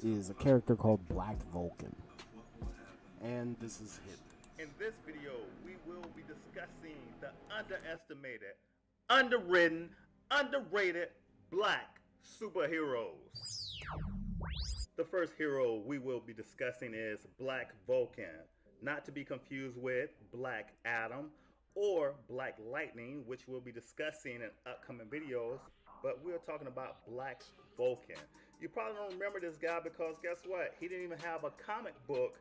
is a character called Black Vulcan. And this is him. In this video, we will be discussing the underestimated, underwritten, underrated black superheroes. The first hero we will be discussing is Black Vulcan, not to be confused with Black Adam or Black Lightning, which we'll be discussing in upcoming videos, but we're talking about Black Vulcan. You probably don't remember this guy because guess what? He didn't even have a comic book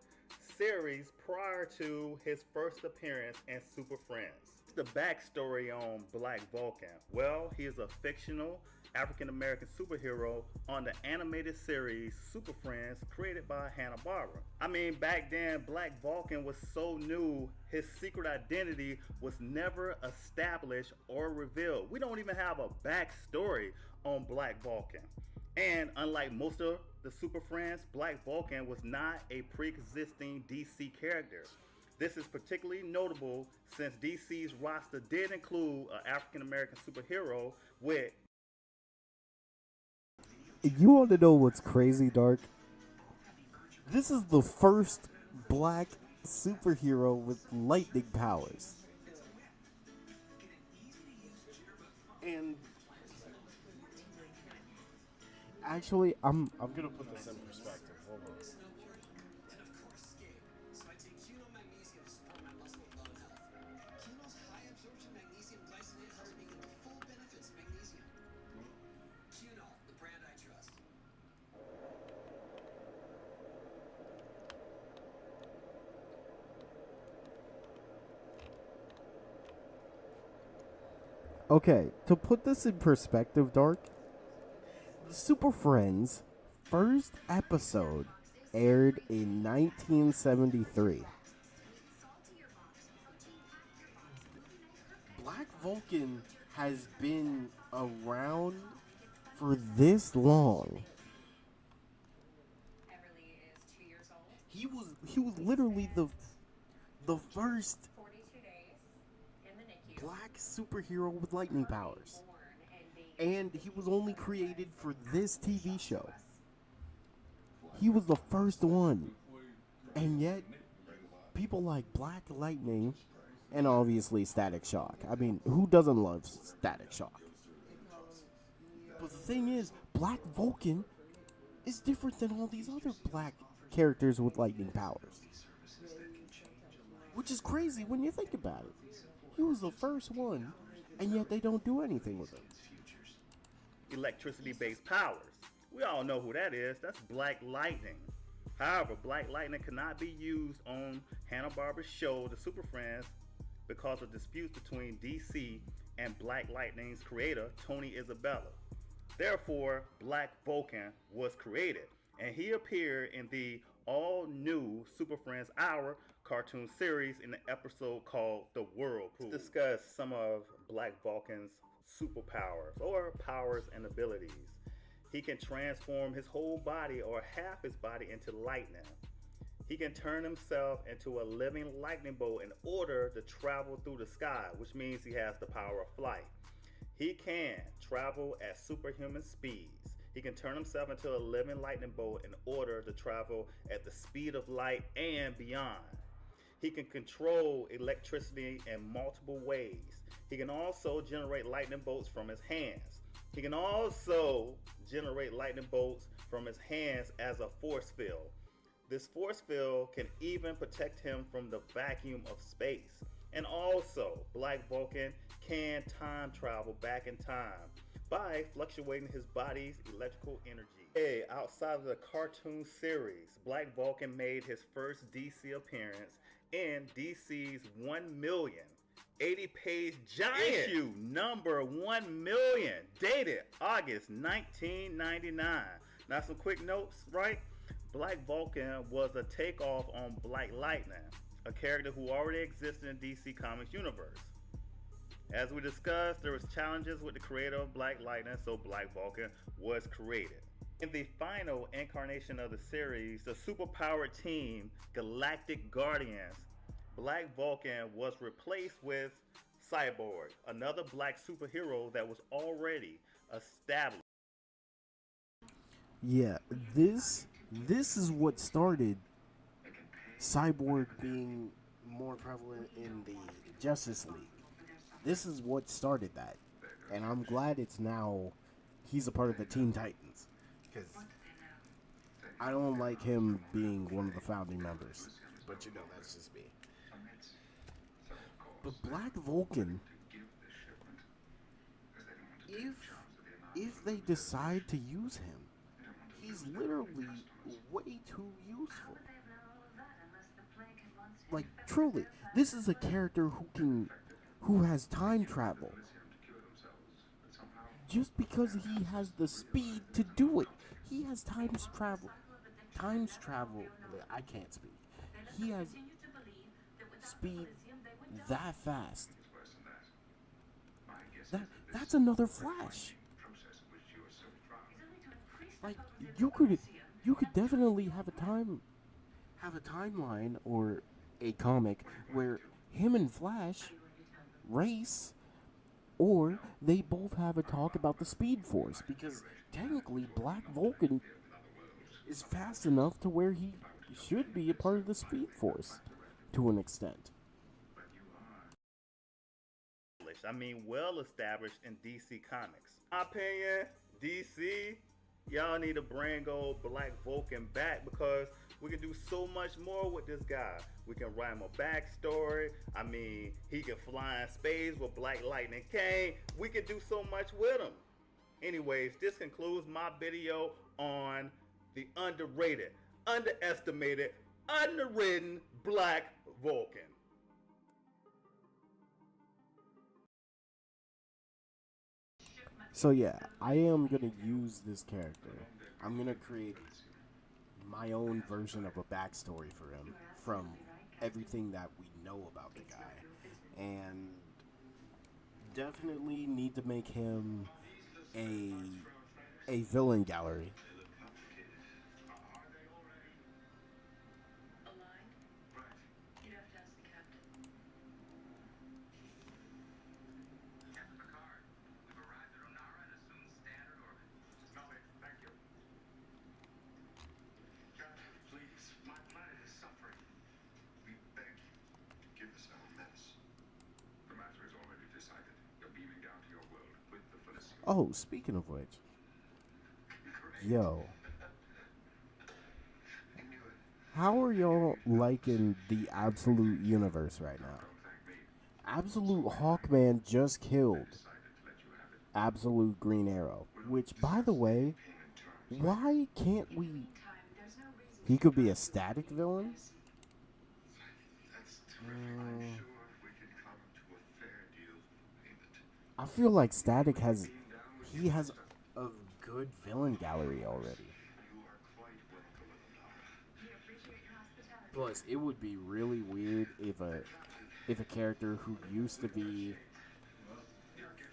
series prior to his first appearance in Super Friends. The backstory on Black Vulcan. Well, he is a fictional African American superhero on the animated series Super Friends created by Hanna-Barbera. I mean, back then, Black Vulcan was so new, his secret identity was never established or revealed. We don't even have a backstory on Black Vulcan. And unlike most of the Super Friends, Black Vulcan was not a pre-existing DC character. This is particularly notable since DC's roster did include an African American superhero with. You want to know what's crazy, Dark? This is the first black superhero with lightning powers. And actually, I'm gonna put this in perspective. Hold on. Okay, to put this in perspective, Dark, the Super Friends' first episode aired in 1973. Black Vulcan has been around for this long. He was literally the first black superhero with lightning powers. And he was only created for this TV show. He was the first one. And yet, people like Black Lightning and obviously Static Shock. I mean, who doesn't love Static Shock? But the thing is, Black Vulcan is different than all these other black characters with lightning powers. Which is crazy when you think about it. He was the first one, and yet they don't do anything with him. Electricity-based powers. We all know who that is. That's Black Lightning. However, Black Lightning cannot be used on Hanna-Barbera's show, The Super Friends, because of disputes between DC and Black Lightning's creator, Tony Isabella. Therefore, Black Vulcan was created, and he appeared in the all-new Super Friends Hour cartoon series in an episode called The Whirlpool. Let's discuss some of Black Vulcan's superpowers or powers and abilities. He can transform his whole body or half his body into lightning. He can turn himself into a living lightning bolt in order to travel through the sky, which means he has the power of flight. He can travel at superhuman speeds. He can turn himself into a living lightning bolt in order to travel at the speed of light and beyond. He can control electricity in multiple ways. He can also generate lightning bolts from his hands. He can also generate lightning bolts from his hands as a force field. This force field can even protect him from the vacuum of space. And also, Black Vulcan can time travel back in time by fluctuating his body's electrical energy. Hey, outside of the cartoon series, Black Vulcan made his first DC appearance in DC's 1 million 80-page giant issue number 1 million, dated August 1999. Now some quick notes, right? Black Vulcan was a takeoff on Black Lightning, a character who already existed in DC Comics universe. As we discussed, there was challenges with the creator of Black Lightning, so Black Vulcan was created. In the final incarnation of the series, the superpowered team Galactic Guardians, Black Vulcan was replaced with Cyborg, another black superhero that was already established. Yeah, this is what started Cyborg being more prevalent in the Justice League. This is what started that, and I'm glad it's now he's a part of the Teen Titans, because I don't like him being one of the founding members, but you know, that's just me. But Black Vulcan, if they decide to use him, he's literally way too useful. Like, truly, this is a character who has time travel. Just because he has the speed to do it. He has times travel. I can't speak. He has speed that fast. That's another Flash. Like, you could definitely have a timeline or a comic where him and Flash race, or they both have a talk about the Speed Force, because technically Black Vulcan is fast enough to where he should be a part of the Speed Force to an extent. I mean, well established in DC Comics. In my opinion, DC, y'all need to bring old Black Vulcan back, because we can do so much more with this guy. We can write him a backstory. I mean, he can fly in space with Black Lightning Kane. We can do so much with him. Anyways, this concludes my video on the underrated, underestimated, underwritten Black Vulcan. So yeah, I am gonna use this character. I'm gonna create my own version of a backstory for him from everything that we know about the guy, and definitely need to make him a villain gallery. Oh, speaking of which, yo, how are y'all liking the Absolute Universe right now? Absolute Hawkman just killed Absolute Green Arrow, which, by the way, why can't we... He could be a Static villain? I feel like Static has... He has a good villain gallery already. Plus, it would be really weird if a character who used to be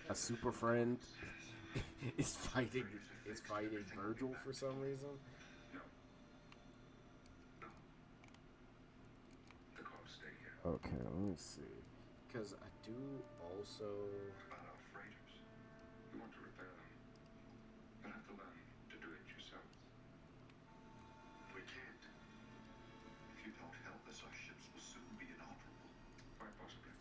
a super friend is fighting Virgil for some reason. Okay, let me see. Because I do also... You want to repair them. You'll have to learn to do it yourselves. We can't. If you don't help us, our ships will soon be inoperable. Quite possibly.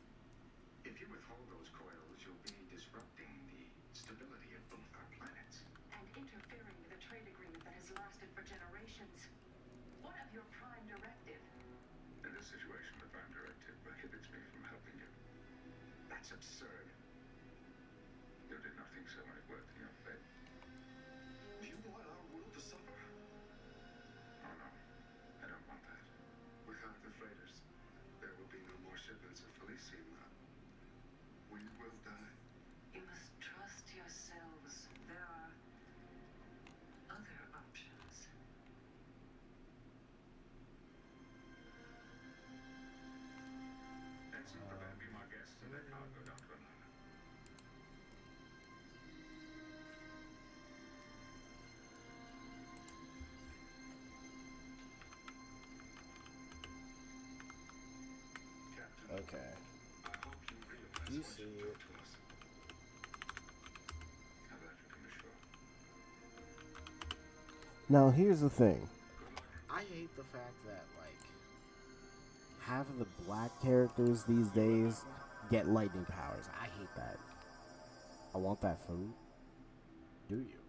If you withhold those coils, you'll be disrupting the stability of both our planets. And interfering with a trade agreement that has lasted for generations. What of your prime directive? In this situation, the Prime Directive prohibits me from helping you. That's absurd. You did not think so when it worked in your favor. Do you want our world to suffer? Oh no, I don't want that. Without the freighters, there will be no more shipments of Felicium. We will die. You must trust yourselves. There are other options. Ensign, prepare me my guests and let cargo down to a liner. Okay. do see it. Now, here's the thing. I hate the fact that, like, half of the black characters these days get lightning powers. I hate that. I want that food. Do you?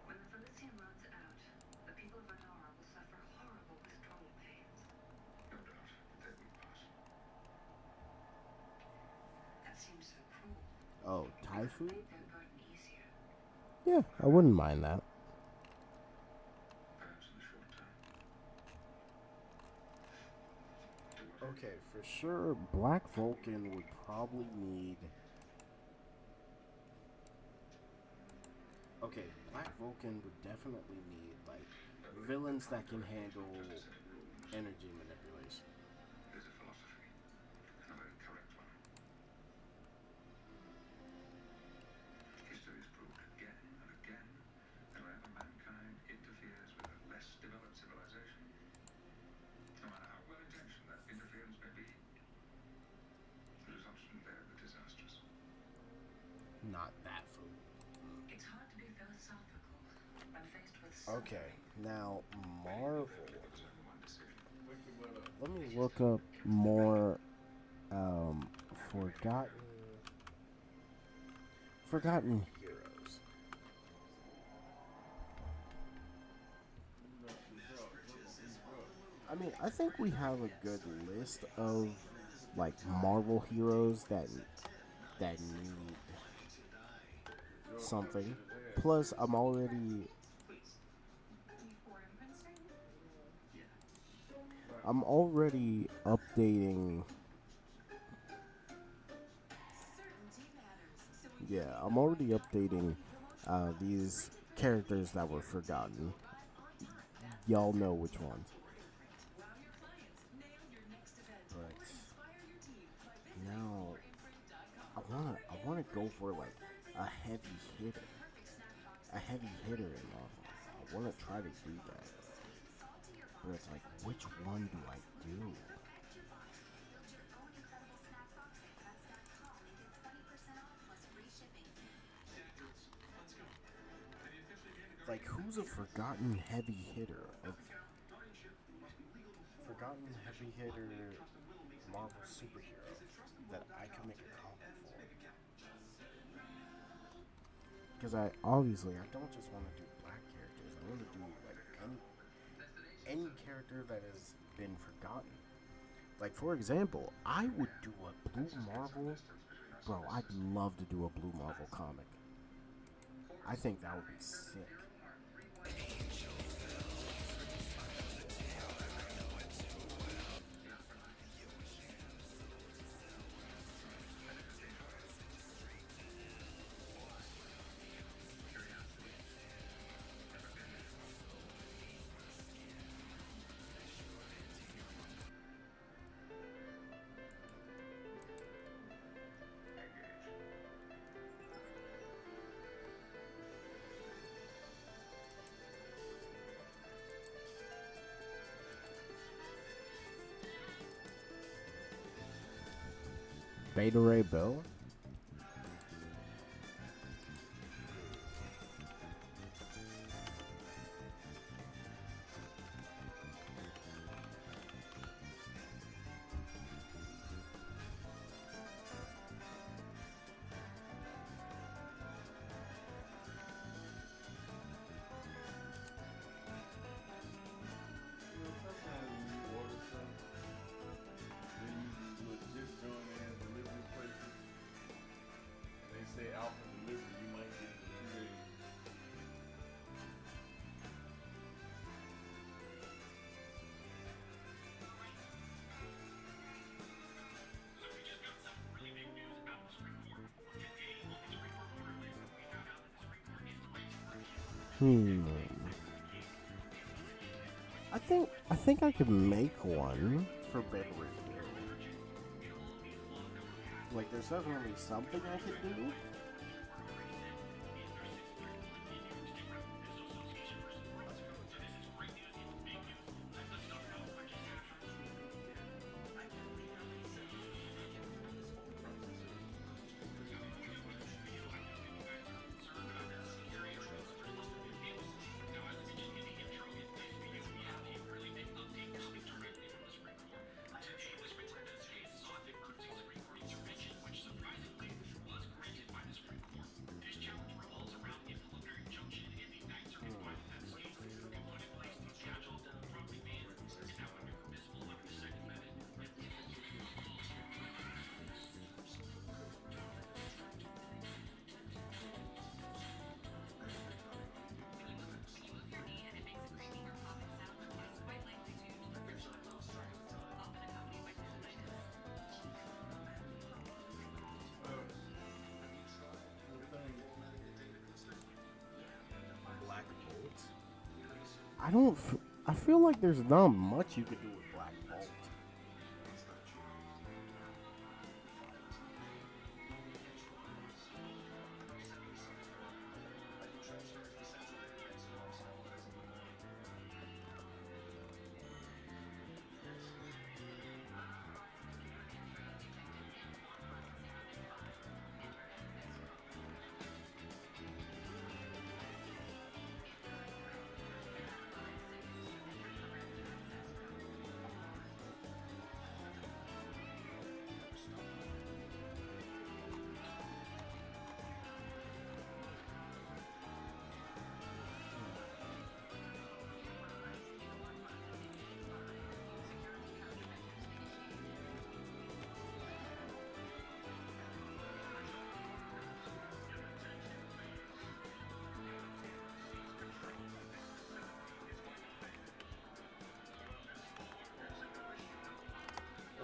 When the Felician runs out, the people of Anara will suffer horrible withdrawal pains. No doubt, but they will pass. That seems so cruel. Oh, Thai food? Make their burden easier. Yeah, I wouldn't mind that. Perhaps in the short term. Okay, for sure, Black Vulcan would probably need... Okay, Black Vulcan would definitely need, like, villains that can handle energy manipulation. It is a philosophy, and a very correct one. History has proved again and again that whenever mankind interferes with a less developed civilization, no matter how well-intentioned that interference may be, the results invariably disastrous. Not that food. It's hard to be philosophical when faced with Okay, now, Marvel. Let me look up more, Forgotten Heroes. I mean, I think we have a good list of, like, Marvel heroes that need something. Plus, I'm already updating. Yeah, I'm already updating these characters that were forgotten. Y'all know which ones. But now I wanna go for like a heavy hitter. A heavy hitter in Marvel. I wanna try to do that. But it's like, which one do I do? Like, who's a forgotten heavy hitter? Forgotten heavy hitter Marvel superhero that I can make a comic for. Because I don't just want to do black characters. I want to do like any character that has been forgotten. Like, for example, I would do a blue Marvel. Bro, I'd love to do a blue Marvel comic. I think that would be sick. Beta Ray Bill? I think I could make one for Beta Ray Bill. Like, there's definitely something I could do. Black Bolt. I don't. I feel like there's not much you could do with Black Bolt.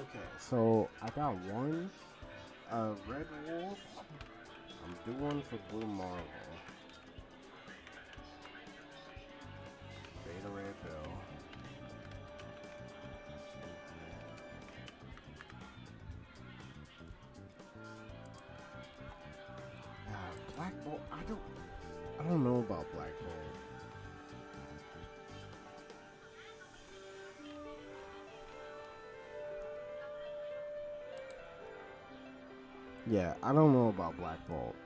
Okay, so I got one Red Wolf. I'm doing for Blue Marvel. Beta Red Bill. Black Bolt. I don't know about Black Bolt. Yeah, I don't know about Black Bolt.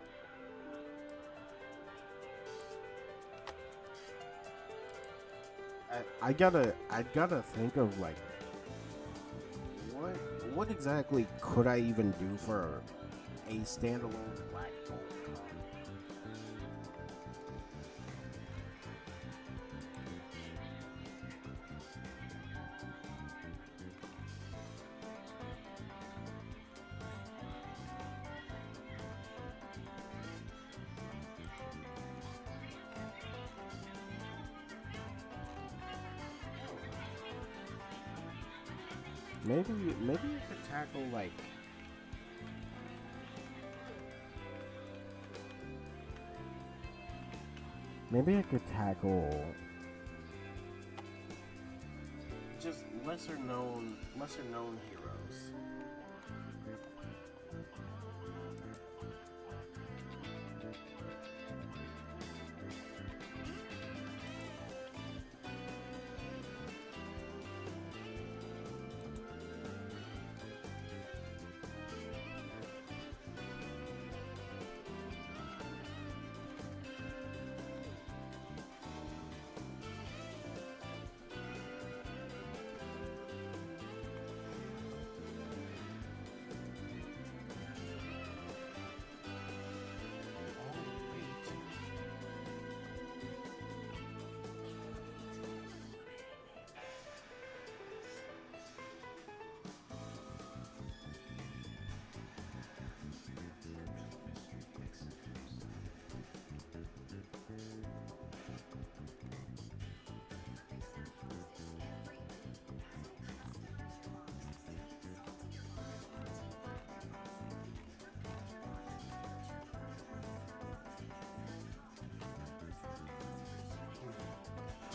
I gotta think of like what exactly could I even do for a standalone Black Bolt? Maybe you could tackle like maybe I could tackle just lesser known heroes.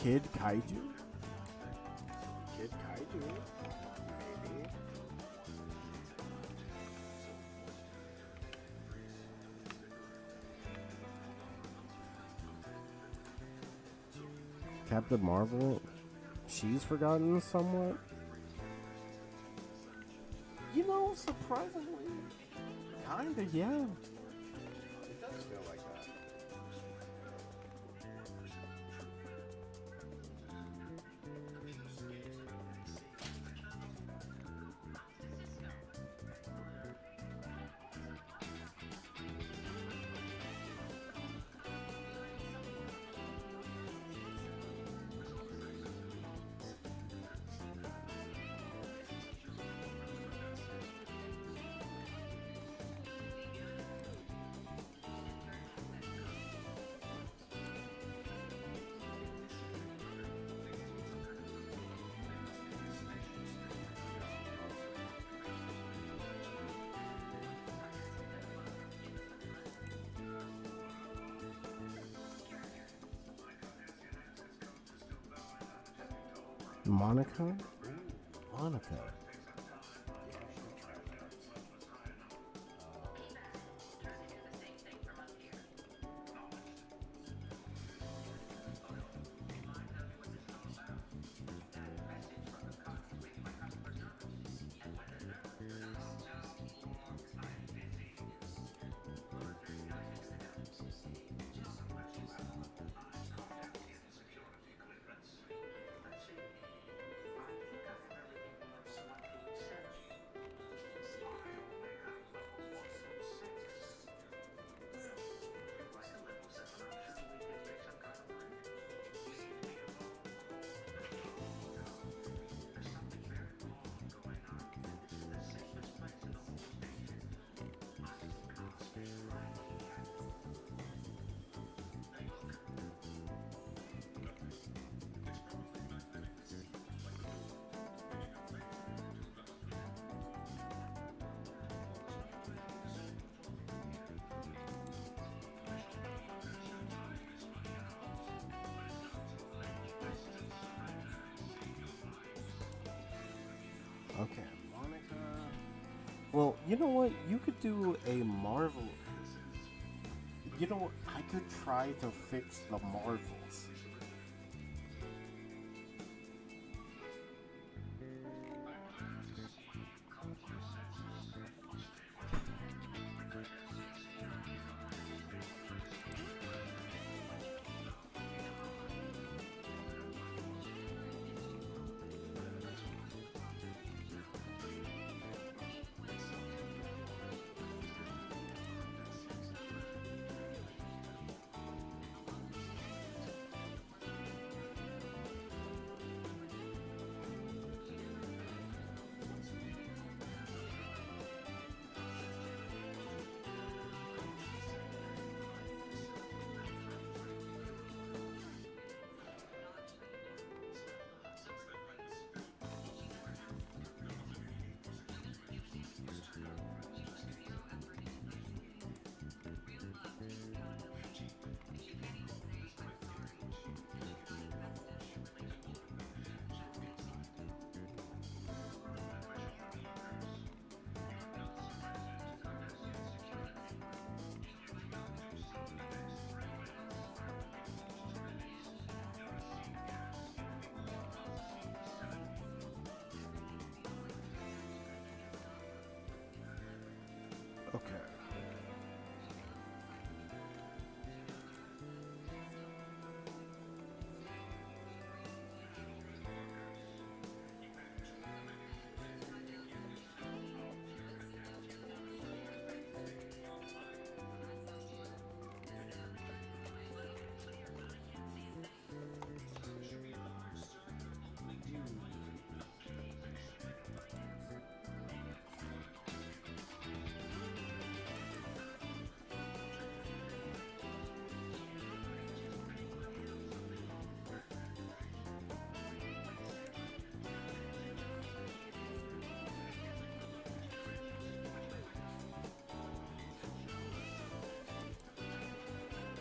Kid Kaiju? Kid Kaiju? Maybe. Captain Marvel, she's forgotten somewhat. You know, surprisingly, kinda, yeah. It does feel like that. Monica? Monica. Okay, Monica. Well, you know what? You could do a Marvel. You know what? I could try to fix the Marvels. Okay.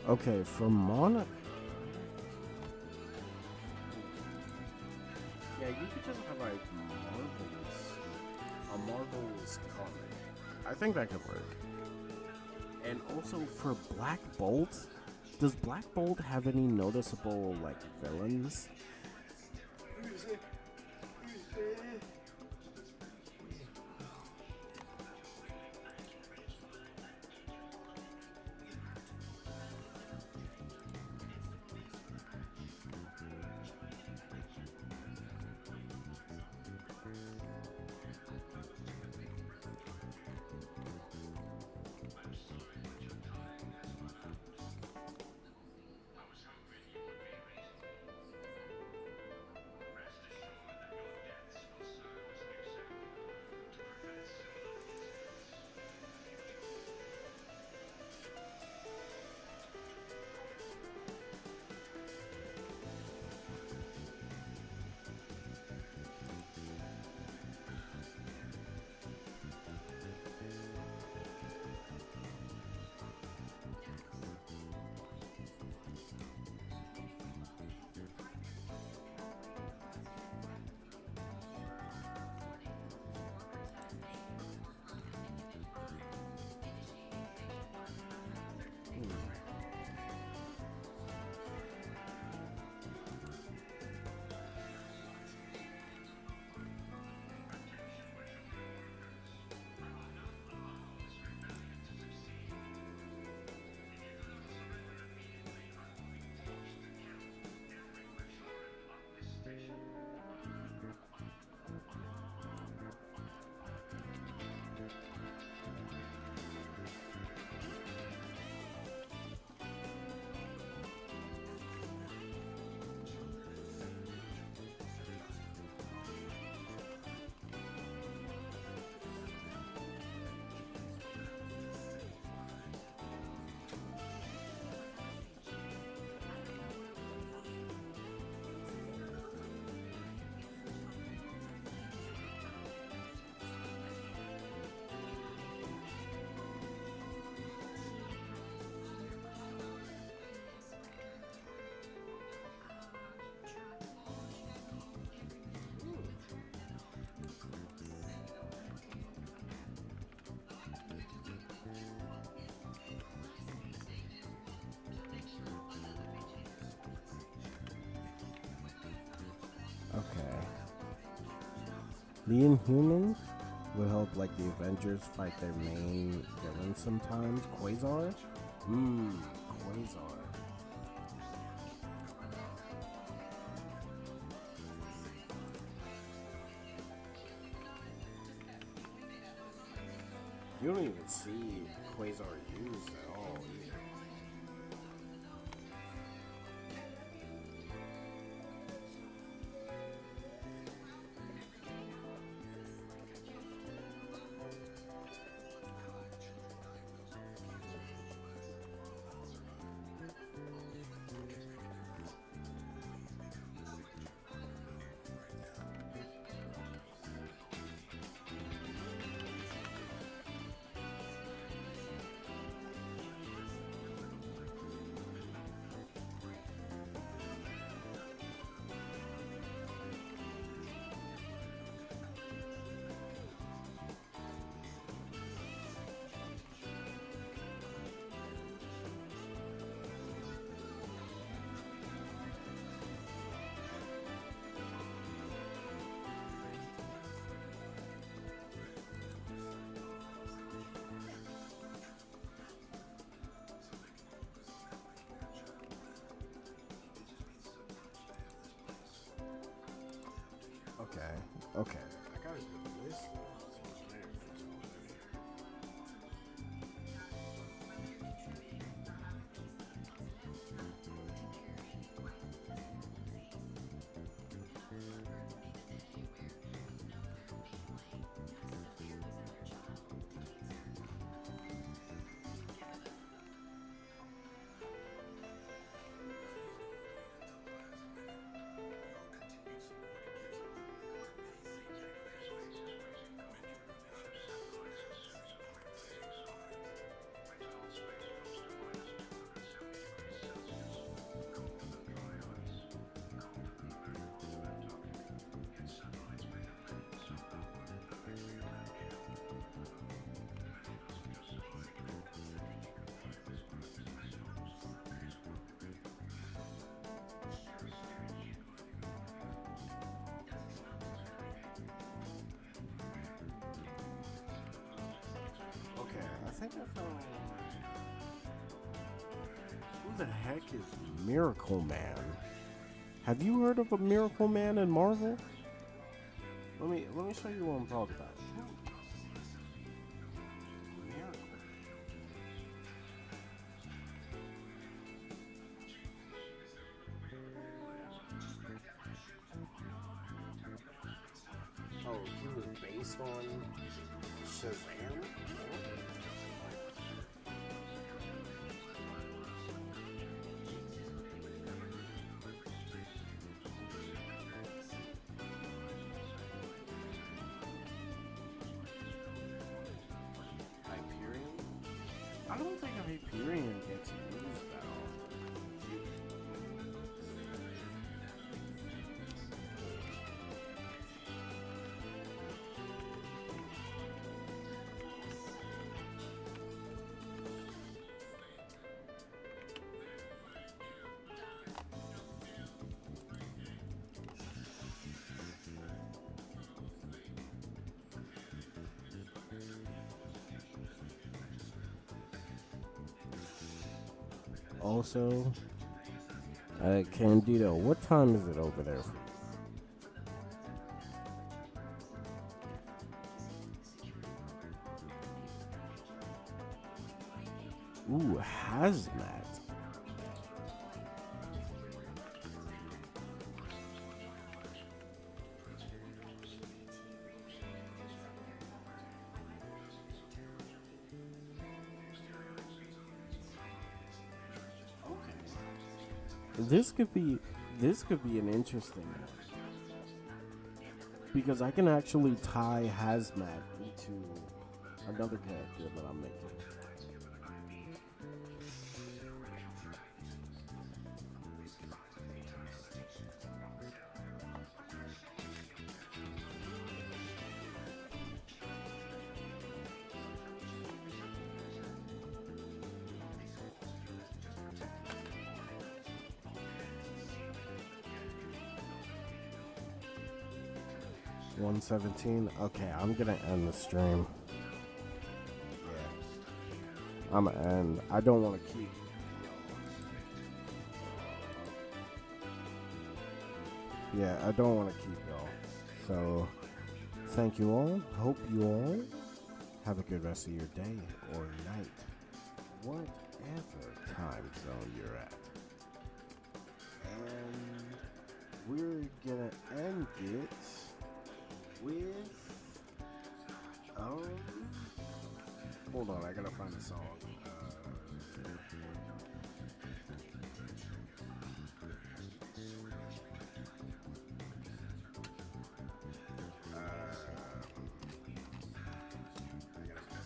Okay, for Monica. Yeah, you could just have like a Marvel's comic. I think that could work. And also for Black Bolt, Does Black Bolt have any noticeable like villains? Okay. The Inhumans would help like the Avengers fight their main villain sometimes. Quasar? Quasar. You don't even see Quasar used at all either. Okay. I gotta do this. think I found. Who the heck is Miracle Man? Have you heard of a Miracle Man in Marvel? Let me show you what I'm talking about. Miracle. Oh, he was based on Shazam? Hyperion? I don't think Hyperion gets used that often. Also, Candido, what time is it over there for you? Ooh, hazmat. This could be an interesting one because I can actually tie hazmat into another character that I'm making. $117. Okay, I'm gonna end the stream. Yeah, I'm gonna end. I don't want to keep. Yeah, I don't want to keep y'all. So, thank you all. Hope you all have a good rest of your day or night, whatever time zone you're at. And we're gonna end it with hold on, I gotta find a song.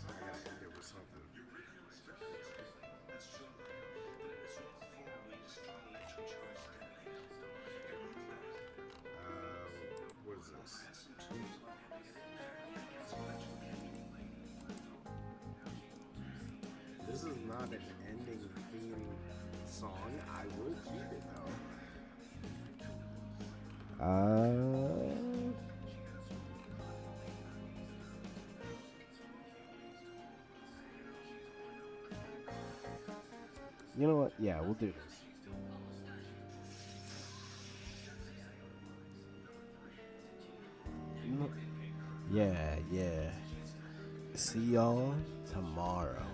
I gotta end it with something. What is this? This is not an ending theme song. I will keep it though. You know what? Yeah, we'll do this. Yeah. See y'all tomorrow.